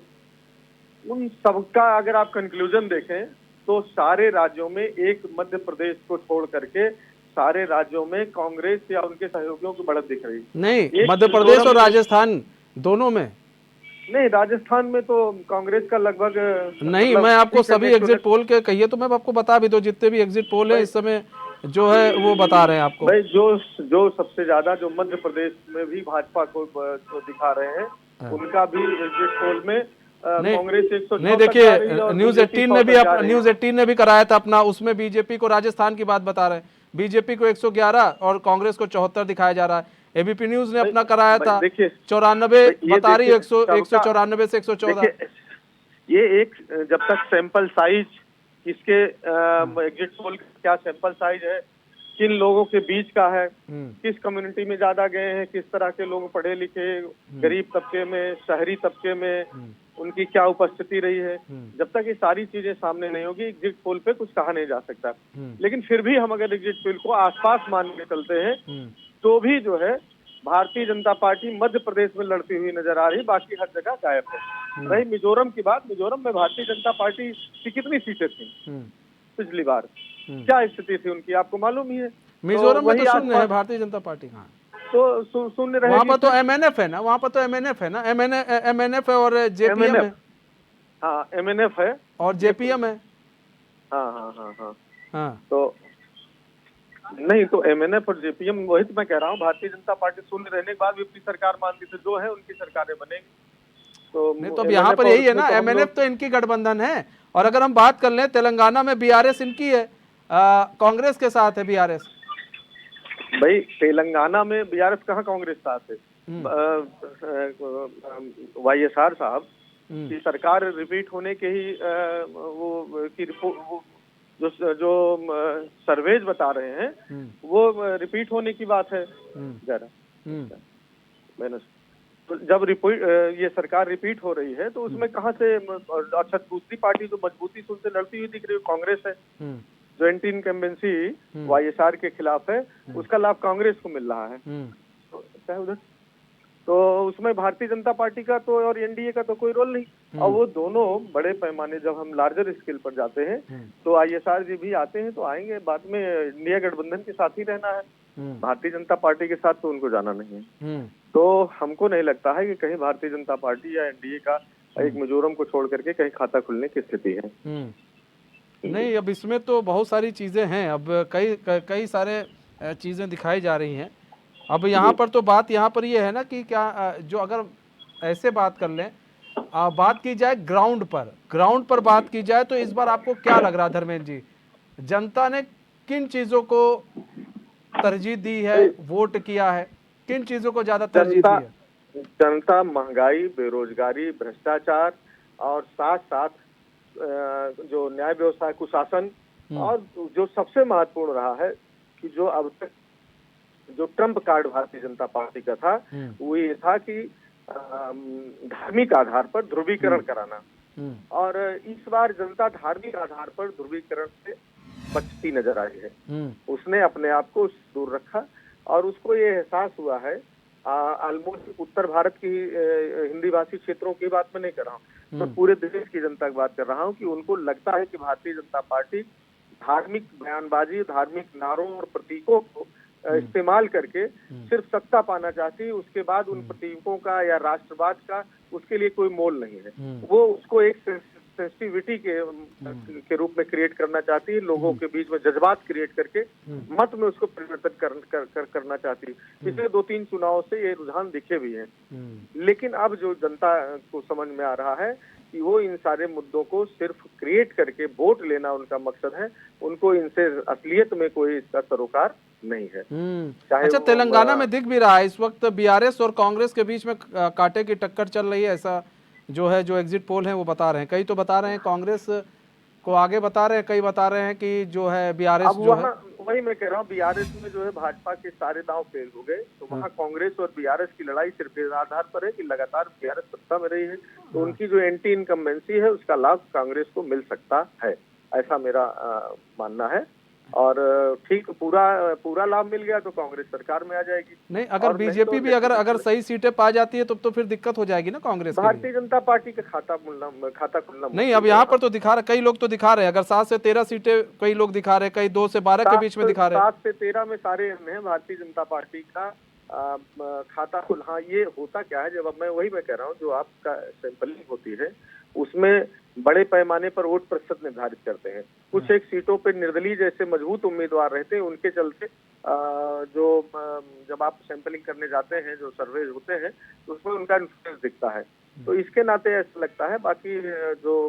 उन सबका अगर आप कंक्लूजन देखें तो सारे राज्यों में, एक मध्य प्रदेश को छोड़ करके सारे राज्यों में कांग्रेस या उनके सहयोगियों की बढ़त दिख रही। नहीं, मध्य प्रदेश और राजस्थान दोनों में नहीं, राजस्थान में तो कांग्रेस का लगभग नहीं। मतलब मैं आपको सभी एग्जिट पोल के कहिए तो मैं आपको बता भी दूं, जितने भी एग्जिट पोल है इस समय जो है वो बता रहे हैं आपको। भाई जो सबसे ज्यादा जो मध्य प्रदेश में भी भाजपा को दिखा रहे हैं उनका भी एग्जिट पोल में कांग्रेस 100 नहीं। देखिए, न्यूज 18 ने भी कराया था अपना, उसमें बीजेपी को राजस्थान की बात बता रहे हैं, बीजेपी को 111 और कांग्रेस को 74 दिखाया जा रहा है। एबीपी न्यूज ने अपना कराया था 94 बता रही है, 194 से 114। ये एक जब तक सैंपल साइज इसके एग्जिट पोल क्या सैंपल साइज है, किन लोगों के बीच का है, किस कम्युनिटी में ज्यादा गए हैं, किस तरह के लोग पढ़े लिखे, गरीब तबके में, शहरी तबके में उनकी क्या उपस्थिति रही है, जब तक ये सारी चीजें सामने नहीं होगी एग्जिट पोल पे कुछ कहा नहीं जा सकता। लेकिन फिर भी हम अगर एग्जिट पोल को आसपास मान के चलते हैं तो भी जो है भारतीय जनता पार्टी मध्य प्रदेश में लड़ती हुई नजर आ रही, बाकी हर जगह गायब है। रही मिजोरम की बात, मिजोरम में भारतीय जनता पार्टी की कितनी सीटें थी पिछली बार, क्या स्थिति थी उनकी आपको मालूम ही है। मिजोरम में तो शून्य है भारतीय जनता पार्टी। कहाँ तो शून्य रहेगी। वहाँ पर तो एमएनएफ है ना, वहाँ पर तो एमएनएफ है ना, एमएनएफ है और जेपीएम है। हाँ, एमएनएफ है और जेपीएम है। हाँ। तो नहीं, तो एमएनएफ और जेपीएम, वही तो मैं कह रहा हूँ, भारतीय जनता पार्टी शून्य रहने के बाद भी अपनी सरकार मानती थी, जो है उनकी सरकारें बनेगी। तो नहीं, तो अब यहाँ पर यही है ना, एमएनएफ तो इनकी गठबंधन है। और अगर हम बात कर लें तेलंगाना में बीआरएस इनकी है, कांग्रेस के साथ है बीआरएस। भाई तेलंगाना में बीआरएस कहाँ कांग्रेस साथ है? वाईएसआर साहब की सरकार रिपीट होने के ही वो की रिपोर्ट जो सर्वेज बता रहे हैं वो रिपीट होने की बात है जरा। मैंने तो जब ये सरकार रिपीट हो रही है तो उसमें कहाँ से, अच्छा दूसरी पार्टी जो मजबूती से उनसे लड़ती हुई दिख रही है कांग्रेस है, जो एंटी इनकम्बेंसी वाईएसआर के खिलाफ है, उसका लाभ कांग्रेस को मिल रहा है उधर। तो उसमें भारतीय जनता पार्टी का तो और एनडीए का तो कोई रोल नहीं। और वो दोनों बड़े पैमाने, जब हम लार्जर स्केल पर जाते हैं तो आईएसआर जी भी आते हैं, तो आएंगे बाद में इंडिया गठबंधन के साथ ही रहना है, भारतीय जनता पार्टी के साथ तो उनको जाना नहीं है। तो हमको नहीं लगता है कि कहीं भारतीय जनता पार्टी या एनडीए का एक मिजोरम को छोड़ करके कहीं खाता खुलने की स्थिति है। नहीं, अब इसमें तो बहुत सारी चीजें हैं, अब कई सारे चीजें दिखाई जा रही हैं। अब यहाँ पर तो बात यहाँ पर ये है ना कि क्या जो अगर ऐसे बात कर लें, बात की जाए ग्राउंड पर बात की जाए तो इस बार आपको क्या लग रहा है धर्मेंद्र जी, जनता ने किन चीजों को तरजीह दी है, वोट किया है, किन चीजों को ज्यादा तरजीह दी है? जनता महंगाई, बेरोजगारी, भ्रष्टाचार और साथ साथ जो न्याय व्यवस्था, कुशासन, और जो सबसे महत्वपूर्ण रहा है कि जो अब तक जो Trump card Bharatiya Janata party का था वो ये था कि धार्मिक आधार पर ध्रुवीकरण कराना। और इस बार जनता धार्मिक आधार पर ध्रुवीकरण से बचती नजर आई है। उसने अपने आप को दूर रखा और उसको ये एहसास हुआ है, ऑलमोस्ट उत्तर भारत की हिंदी भाषी क्षेत्रों की बात मैं नहीं कर रहा हूँ, तो पूरे देश की जनता की बात कर रहा हूँ कि उनको लगता है कि भारतीय जनता पार्टी धार्मिक बयानबाजी, धार्मिक नारों और प्रतीकों को इस्तेमाल करके सिर्फ सत्ता पाना चाहती है, उसके बाद उन प्रतीकों का या राष्ट्रवाद का उसके लिए कोई मोल नहीं है। वो उसको एक सेंसिटिविटी के रूप में क्रिएट करना चाहती है, लोगों के बीच में जज्बात क्रिएट करके मत में उसको परिवर्तन करना चाहती है। पिछले 2-3 चुनाव से ये रुझान दिखे भी हैं। लेकिन अब जो जनता को समझ में आ रहा है कि वो इन सारे मुद्दों को सिर्फ क्रिएट करके वोट लेना उनका मकसद है, उनको इनसे असलियत में कोई इसका सरोकार नहीं है। अच्छा, तेलंगाना में दिख भी रहा है इस वक्त बीआरएस और कांग्रेस के बीच में कांटे की टक्कर चल रही है, ऐसा जो है जो एग्जिट पोल है वो बता रहे हैं। कई तो बता रहे हैं कांग्रेस को आगे बता रहे हैं, कई बता रहे हैं कि जो है बीआरएस जो है वही मैं कह रहा हूँ, बीआरएस में जो है भाजपा के सारे दांव फेल हो गए, तो वहाँ कांग्रेस और बीआरएस की लड़ाई सिर्फ इस आधार पर है कि लगातार बीआरएस सत्ता में रही है, तो उनकी जो एंटी इनकम्बेंसी है उसका लाभ कांग्रेस को मिल सकता है, ऐसा मेरा मानना है। और ठीक पूरा लाभ मिल गया तो कांग्रेस सरकार में आ जाएगी। नहीं, अगर बीजेपी भी अगर सही सीटें पा जाती है तो फिर दिक्कत हो जाएगी ना कांग्रेस के लिए। भारतीय जनता पार्टी का खाता खुलना नहीं, अब यहाँ पर तो दिखा रहे, कई लोग तो दिखा रहे हैं, अगर 7 से 13 सीटें कई लोग दिखा रहे हैं, कई 2 से 12 के बीच में दिखा रहे हैं। 7 से 13 में सारे हैं भारतीय जनता पार्टी का खाता खुल। हाँ, ये होता क्या है, जब मैं कह रहा हूँ, जो आपका सैंपलिंग होती है उसमें बड़े पैमाने पर वोट प्रतिशत निर्धारित करते हैं। कुछ एक सीटों पे निर्दलीय जैसे मजबूत उम्मीदवार रहते हैं, उनके चलते जब आप सैंपलिंग करने जाते हैं, जो सर्वे होते हैं, तो उसमें उनका इन्फ्लुएंस दिखता है। तो इसके नाते ऐसा लगता है। बाकी जो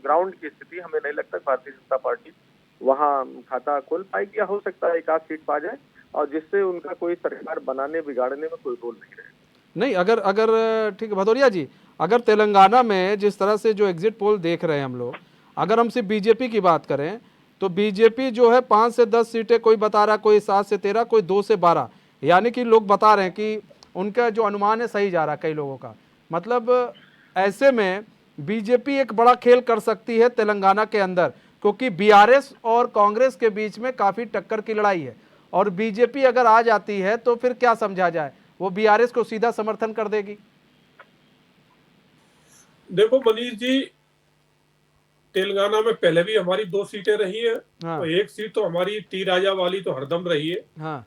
ग्राउंड की स्थिति, हमें नहीं लगता भारतीय जनता पार्टी वहाँ खाता खोल पाएगी, या हो सकता है एक आध सीट पा जाए, और जिससे उनका कोई सरकार बनाने बिगाड़ने में कोई रोल नहीं रहे। नहीं, अगर ठीक है भदौरिया जी, अगर तेलंगाना में जिस तरह से जो एग्जिट पोल देख रहे हैं हम लोग, अगर हम सिर्फ बीजेपी की बात करें तो बीजेपी जो है 5 से 10 सीटें, कोई बता रहा, कोई 7 से 13, कोई 2 से 12, यानी कि लोग बता रहे हैं कि उनका जो अनुमान है सही जा रहा है कई लोगों का। मतलब ऐसे में बीजेपी एक बड़ा खेल कर सकती है तेलंगाना के अंदर, क्योंकि बीआरएस और कांग्रेस के बीच में काफ़ी टक्कर की लड़ाई है, और बीजेपी अगर आ जाती है तो फिर क्या समझा जाए, वो बीआरएस को सीधा समर्थन कर देगी। देखो मनीष जी, तेलंगाना में पहले भी हमारी 2 सीटें रही है। हाँ। तो एक सीट तो हमारी टी राजा वाली तो हरदम रही है। हाँ।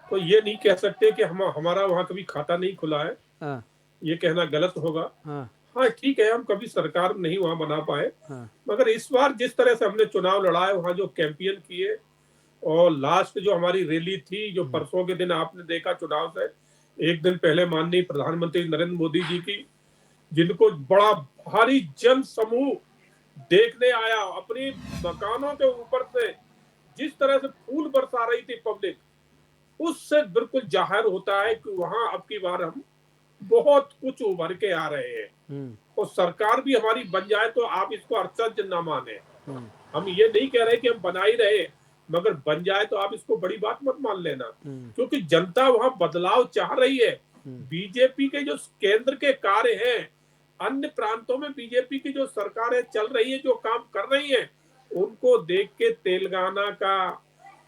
तो ये नहीं कह सकते कि हमारा वहां कभी खाता नहीं खुला है। हाँ। ये कहना गलत होगा। हाँ। हाँ ठीक है, हम कभी सरकार नहीं वहां बना पाए। हाँ। मगर इस बार जिस तरह से हमने चुनाव लड़ा है, वहां जो कैंपेन किए, और लास्ट जो हमारी रैली थी, जो परसों के दिन आपने देखा, चुनाव से एक दिन पहले माननीय प्रधानमंत्री नरेंद्र मोदी जी की, जिनको बड़ा भारी जन समूह देखने आया, अपनी मकानों के ऊपर से जिस तरह से फूल बरसा रही थी पब्लिक, उससे बिल्कुल जाहिर होता है कि वहां अब की बार हम बहुत कुछ उभर के आ रहे हैं। और सरकार भी हमारी बन जाए तो आप इसको आश्चर्य न माने। हम ये नहीं कह रहे कि हम बना ही रहे, मगर बन जाए तो आप इसको बड़ी बात मत मान लेना, क्योंकि जनता वहां बदलाव चाह रही है। बीजेपी के जो केंद्र के कार्य हैं, अन्य प्रांतों में बीजेपी की जो सरकारें चल रही है, जो काम कर रही है, उनको देख के तेलंगाना का,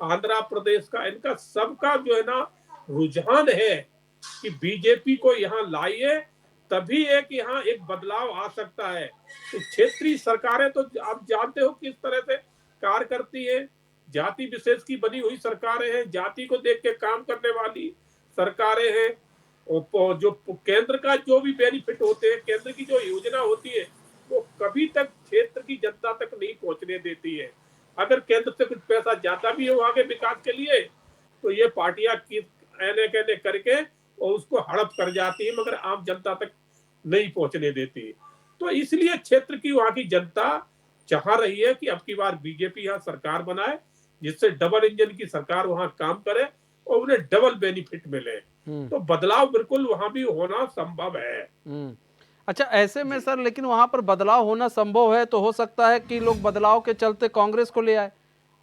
आंध्र प्रदेश का, इनका सबका जो है ना रुझान है कि बीजेपी को यहाँ लाइए, तभी एक यहाँ एक बदलाव आ सकता है। तो क्षेत्रीय सरकारें तो आप जानते हो किस तरह से कार्य करती है, जाति विशेष की बनी हुई सरकारें हैं, जाति को देख के काम करने वाली सरकारें हैं। और जो केंद्र का जो भी बेनिफिट होते हैं, केंद्र की जो योजना होती है, वो कभी तक क्षेत्र की जनता तक नहीं पहुंचने देती है। अगर केंद्र से कुछ पैसा जाता भी है वहां के विकास के लिए, तो ये पार्टियां कहने करके और उसको हड़प कर जाती है, मगर आम जनता तक नहीं पहुंचने देती। तो इसलिए क्षेत्र की वहां की जनता चाह रही है कि अब की बार बीजेपी यहाँ सरकार बनाए, जिससे डबल इंजन की सरकार वहां काम करे और उन्हें डबल बेनिफिट मिले। तो बदलाव बिल्कुल वहां भी होना संभव है। अच्छा, ऐसे में सर, लेकिन वहां पर बदलाव होना संभव है तो हो सकता है कि लोग बदलाव के चलते कांग्रेस को ले आए,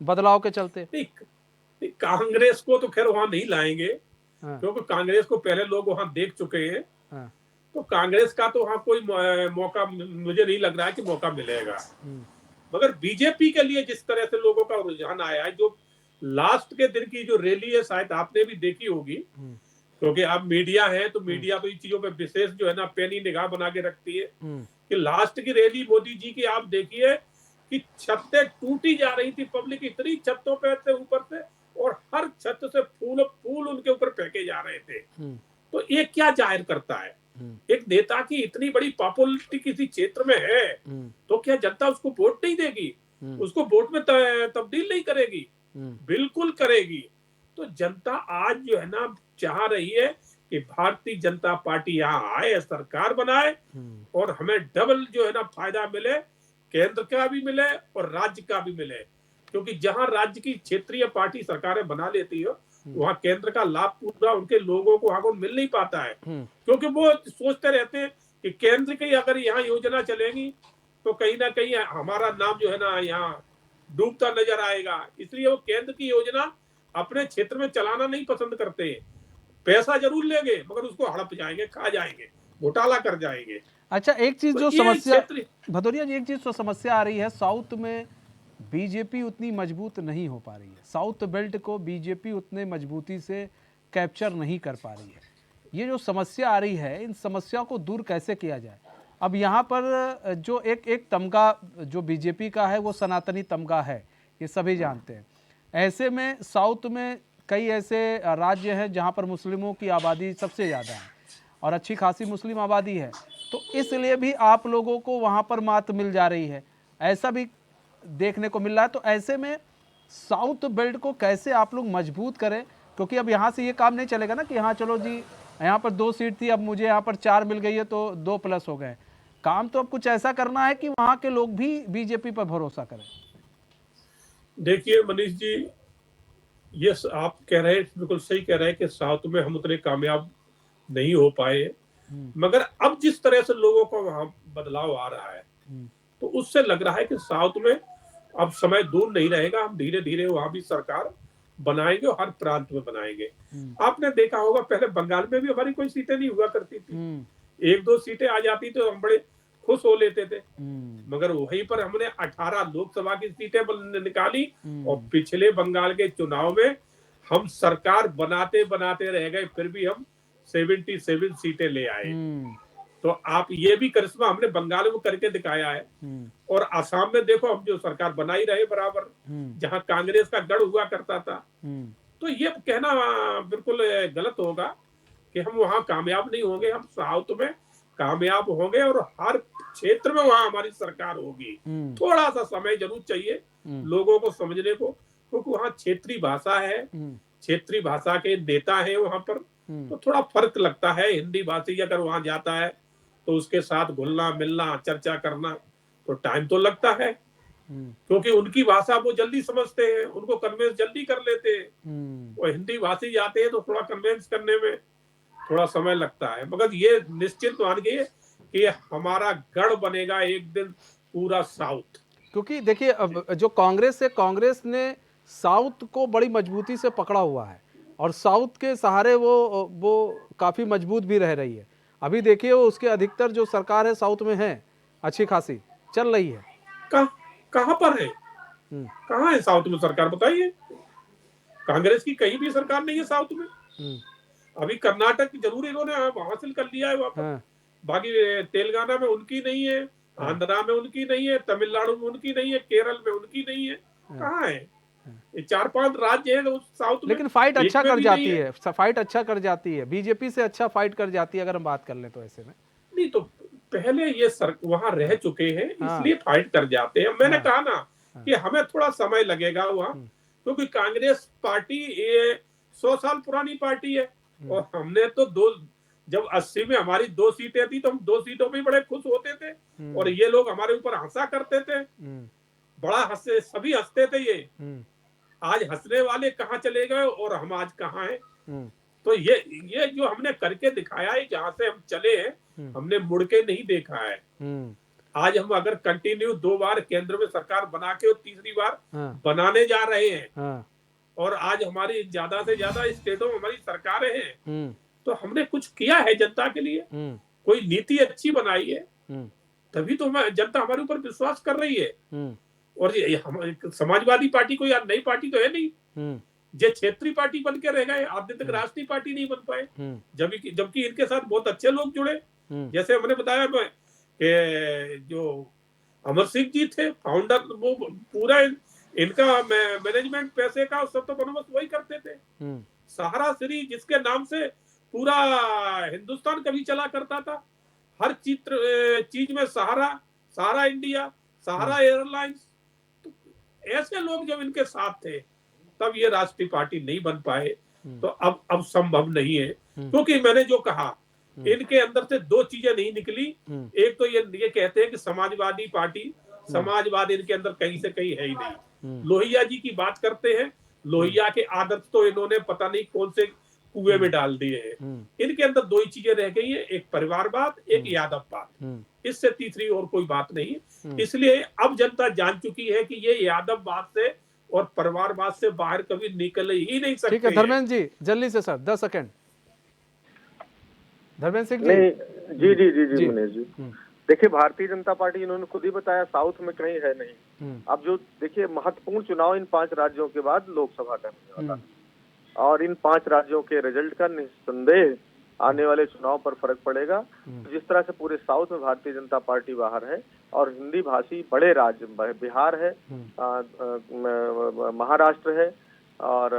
बदलाव के चलते। नहीं, कांग्रेस को तो खैर वहां नहीं लाएंगे। हाँ। क्योंकि कांग्रेस को पहले लोग वहां देख चुके हैं। हाँ। तो कांग्रेस का तो वहां कोई मौका मुझे नहीं लग रहा है कि मौका मिलेगा। मगर बीजेपी के लिए जिस तरह से लोगों का रुझान आया है, जो लास्ट के दिन की जो रैली है, शायद आपने भी देखी होगी, क्योंकि आप मीडिया है तो मीडिया तो इन चीजों पे विशेष जो है ना पैनी निगाह बना के रखती है, कि लास्ट की रैली मोदी जी की आप देखिए कि छतें टूटी जा रही थी, पब्लिक इतनी छतों पे से ऊपर से, और हर छत से फूल उनके ऊपर फेंके जा रहे थे। तो ये क्या जाहिर करता है, एक नेता की इतनी बड़ी पॉपुलरिटी किसी क्षेत्र में है, तो क्या जनता उसको वोट नहीं देगी, उसको वोट में तब्दील नहीं करेगी? बिल्कुल करेगी। तो जनता आज जो है ना चाह रही है कि भारतीय जनता पार्टी यहाँ आए, सरकार बनाए, और हमें डबल जो है ना फायदा मिले, केंद्र का भी मिले और राज्य का भी मिले। क्योंकि जहां राज्य की क्षेत्रीय पार्टी सरकारें बना लेती है, वहां केंद्र का लाभ पूरा उनके लोगों को वहां को मिल नहीं पाता है, क्योंकि वो सोचते रहते हैं कि केंद्र की अगर यहाँ योजना चलेगी तो कहीं ना कहीं हमारा नाम जो है ना यहाँ डूबता नजर आएगा। इसलिए वो केंद्र की योजना अपने क्षेत्र में चलाना नहीं पसंद करते। पैसा जरूर लेंगे मगर उसको हड़प जाएंगे, खा जाएंगे, घोटाला कर जाएंगे। अच्छा, एक चीज तो जो ये समस्या क्षेत्र भदौरिया जी, एक चीज तो समस्या आ रही है, साउथ में बीजेपी उतनी मजबूत नहीं हो पा रही है, साउथ बेल्ट को बीजेपी उतने मजबूती से कैप्चर नहीं कर पा रही है। ये जो समस्या आ रही है, इन समस्या को दूर कैसे किया जाए? अब यहाँ पर जो एक तमगा जो बीजेपी का है वो सनातनी तमगा है, ये सभी जानते हैं। ऐसे में साउथ में कई ऐसे राज्य हैं जहाँ पर मुस्लिमों की आबादी सबसे ज़्यादा है और अच्छी खासी मुस्लिम आबादी है, तो इसलिए भी आप लोगों को वहाँ पर मात मिल जा रही है, ऐसा भी देखने को मिल रहा है। तो ऐसे में साउथ बेल्ट को कैसे आप लोग मजबूत करें? क्योंकि अब यहाँ से ये काम नहीं चलेगा ना कि हाँ चलो जी यहाँ पर 2 सीट थी, अब मुझे यहाँ पर 4 मिल गई है तो 2+ हो गए। काम तो अब कुछ ऐसा करना है कि वहाँ के लोग भी बीजेपी पर भरोसा करें। देखिए मनीष जी, ये आप कह रहे हैं, बिल्कुल सही कह रहे हैं कि साउथ में हम उतने कामयाब नहीं हो पाए, मगर अब जिस तरह से लोगों को वहां बदलाव आ रहा है तो उससे लग रहा है कि साउथ में अब समय दूर नहीं रहेगा, हम धीरे धीरे वहां भी सरकार बनाएंगे और हर प्रांत में बनाएंगे। आपने देखा होगा पहले बंगाल में भी हमारी कोई सीटें नहीं हुआ करती थी, 1-2 सीटें आ जाती तो हम बड़े खुश हो लेते थे, मगर वहीं पर हमने 18 लोकसभा की सीटें निकाली और पिछले बंगाल के चुनाव में हम सरकार बनाते बनाते रह गए, फिर भी हम 77 सीटें ले आए। तो आप ये भी करिश्मा हमने बंगाल में करके दिखाया है। और आसाम में देखो हम जो सरकार बना ही रहे बराबर, जहां कांग्रेस का गढ़ हुआ करता था। तो ये कहना बिल्कुल गलत होगा कि हम वहां कामयाब नहीं होंगे, हम साउथ में कामयाब होंगे और हर क्षेत्र में वहां हमारी सरकार होगी। थोड़ा सा समय जरूर चाहिए लोगों को समझने को, क्योंकि वहां क्षेत्रीय भाषा है, क्षेत्रीय भाषा के नेता है वहां पर, तो थोड़ा फर्क लगता है। हिंदी भाषी अगर वहां जाता है तो उसके साथ घुलना मिलना चर्चा करना तो टाइम तो लगता है, क्योंकि उनकी भाषा वो जल्दी समझते हैं, उनको कन्वेंस जल्दी कर लेते हैं। और हिंदी भाषी जाते हैं तो थोड़ा कन्वेंस करने में थोड़ा समय लगता है। मगर ये निश्चित मानिए कि हमारा गढ़ बनेगा एक दिन पूरा साउथ। क्योंकि देखिए अब जो कांग्रेस है, कांग्रेस ने साउथ को बड़ी मजबूती से पकड़ा हुआ है और साउथ के सहारे वो काफ़ी मजबूत भी रह रही है। अभी देखिए वो उसके अधिकतर जो सरकार है साउथ में है, अच्छी खासी चल रही है। कहाँ पर है, कहाँ है साउथ में सरकार बताइए? कांग्रेस की कहीं भी सरकार नहीं है साउथ में। अभी कर्नाटक जरूर इन्होंने हासिल कर लिया है वहां पर, बाकी तेलंगाना में उनकी नहीं है, आंध्रा में उनकी नहीं है, तमिलनाडु में उनकी नहीं है, केरल में उनकी नहीं है। कहाँ है? ये 4-5 राज्य है साउथ में, लेकिन फाइट अच्छा कर जाती है, फाइट अच्छा कर जाती है, बीजेपी से अच्छा फाइट कर जाती है अगर हम बात कर लें तो। ऐसे में नहीं तो पहले ये वहां रह चुके हैं इसलिए फाइट कर जाते हैं। मैंने कहा ना कि हमें थोड़ा समय लगेगा वहां, क्योंकि कांग्रेस पार्टी 100 साल पुरानी पार्टी है और हमने तो जब 80 में हमारी 2 सीटें थी तो हम 2 सीटों में बड़े खुश होते थे और ये लोग हमारे ऊपर हंसा करते थे, बड़ा हंसे, सभी हंसते थे। ये आज हंसने वाले कहाँ चले गए और हम आज कहाँ हैं? तो ये जो हमने करके दिखाया है, जहां से हम चले हैं हमने मुड़ के नहीं देखा है। आज हम अगर कंटिन्यू 2 बार केंद्र में सरकार बना के और तीसरी बार बनाने जा रहे हैं और आज हमारी ज्यादा से ज्यादा स्टेटों में हमारी सरकारें हैं, तो हमने कुछ किया है जनता के लिए, कोई नीति अच्छी बनाई है, तभी तो जनता हमारे ऊपर विश्वास कर रही है। और समाजवादी पार्टी कोई यार नई पार्टी तो है नहीं, जो क्षेत्रीय पार्टी बन के रह गए, आज तक राष्ट्रीय पार्टी नहीं बन पाए, जबकि इनके साथ बहुत अच्छे लोग जुड़े। जैसे हमने बताया कि जो अमर सिंह जी थे फाउंडर, वो पूरा इनका मैनेजमेंट पैसे का सब तो बंदोबस्त वही करते थे। सहारा श्री जिसके नाम से पूरा हिंदुस्तान कभी चला करता था, हर चीज में सहारा इंडिया, सहारा एयरलाइंस, तो ऐसे लोग जब इनके साथ थे तब ये राष्ट्रीय पार्टी नहीं बन पाए। तो अब संभव नहीं है, क्योंकि मैंने जो कहा इनके अंदर से 2 चीजें नहीं निकली। एक तो ये कहते हैं कि समाजवादी पार्टी, समाजवाद इनके अंदर कहीं से कहीं है ही नहीं। लोहिया जी की बात करते हैं, लोहिया के आदर्श तो इन्होंने पता नहीं कौन से कुएं में डाल दिए हैं। इनके अंदर 2 ही चीजें रह गई है, एक परिवारवाद, एक यादववाद, इससे तीसरी और कोई बात नहीं। इसलिए अब जनता जान चुकी है कि ये यादववाद से और परिवारवाद से बाहर कभी निकल ही नहीं सकते। ठीक है धर्मेंद्र जी, जल्दी से सर 10 सेकंड। धर्मेंद्र सिंह जी। नहीं, जी जी जी जी जी। मनीष जी, देखिए भारतीय जनता पार्टी, इन्होंने खुद ही बताया साउथ में कहीं है नहीं। अब जो देखिए महत्वपूर्ण चुनाव इन 5 राज्यों के बाद लोकसभा का होने वाला, और इन 5 राज्यों के रिजल्ट का निस्संदेह आने वाले चुनाव पर फर्क पड़ेगा। जिस तरह से पूरे साउथ में भारतीय जनता पार्टी बाहर है और हिंदी भाषी बड़े राज्य बिहार है, महाराष्ट्र है, और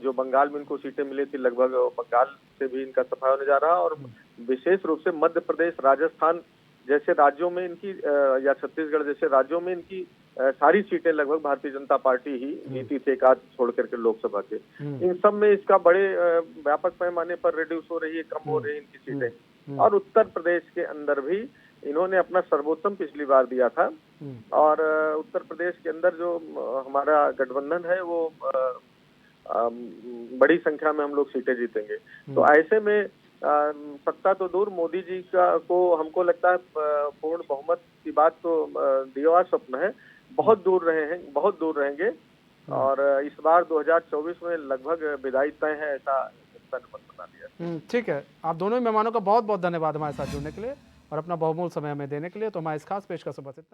जो बंगाल में इनको सीटें मिली थी लगभग बंगाल से भी इनका सफाया होने जा रहा है, और विशेष रूप से मध्य प्रदेश, राजस्थान जैसे राज्यों में इनकी या छत्तीसगढ़ जैसे राज्यों में इनकी सारी सीटें लगभग भारतीय जनता पार्टी ही जीती थी, एक आध छोड़ करके लोकसभा के। इन सब में इसका बड़े व्यापक पैमाने पर रिड्यूस हो रही है, कम हो रही है इनकी सीटें। और उत्तर प्रदेश के अंदर भी इन्होंने अपना सर्वोत्तम पिछली बार दिया था, और उत्तर प्रदेश के अंदर जो हमारा गठबंधन है वो बड़ी संख्या में हम लोग सीटें जीतेंगे। तो ऐसे में सत्ता तो दूर, मोदी जी को हमको लगता है पूर्ण बहुमत की बात तो दीवार स्वप्न है, बहुत दूर रहे हैं, बहुत दूर रहेंगे। और इस बार 2024 में लगभग विदाई तय है, ऐसा जनता ने मत बना दिया। ठीक है, आप दोनों ही मेहमानों का बहुत बहुत धन्यवाद हमारे साथ जुड़ने के लिए और अपना बहुमूल्य समय हमें देने के लिए। तो हमारे इस खास पेशकश से बस इतना ही।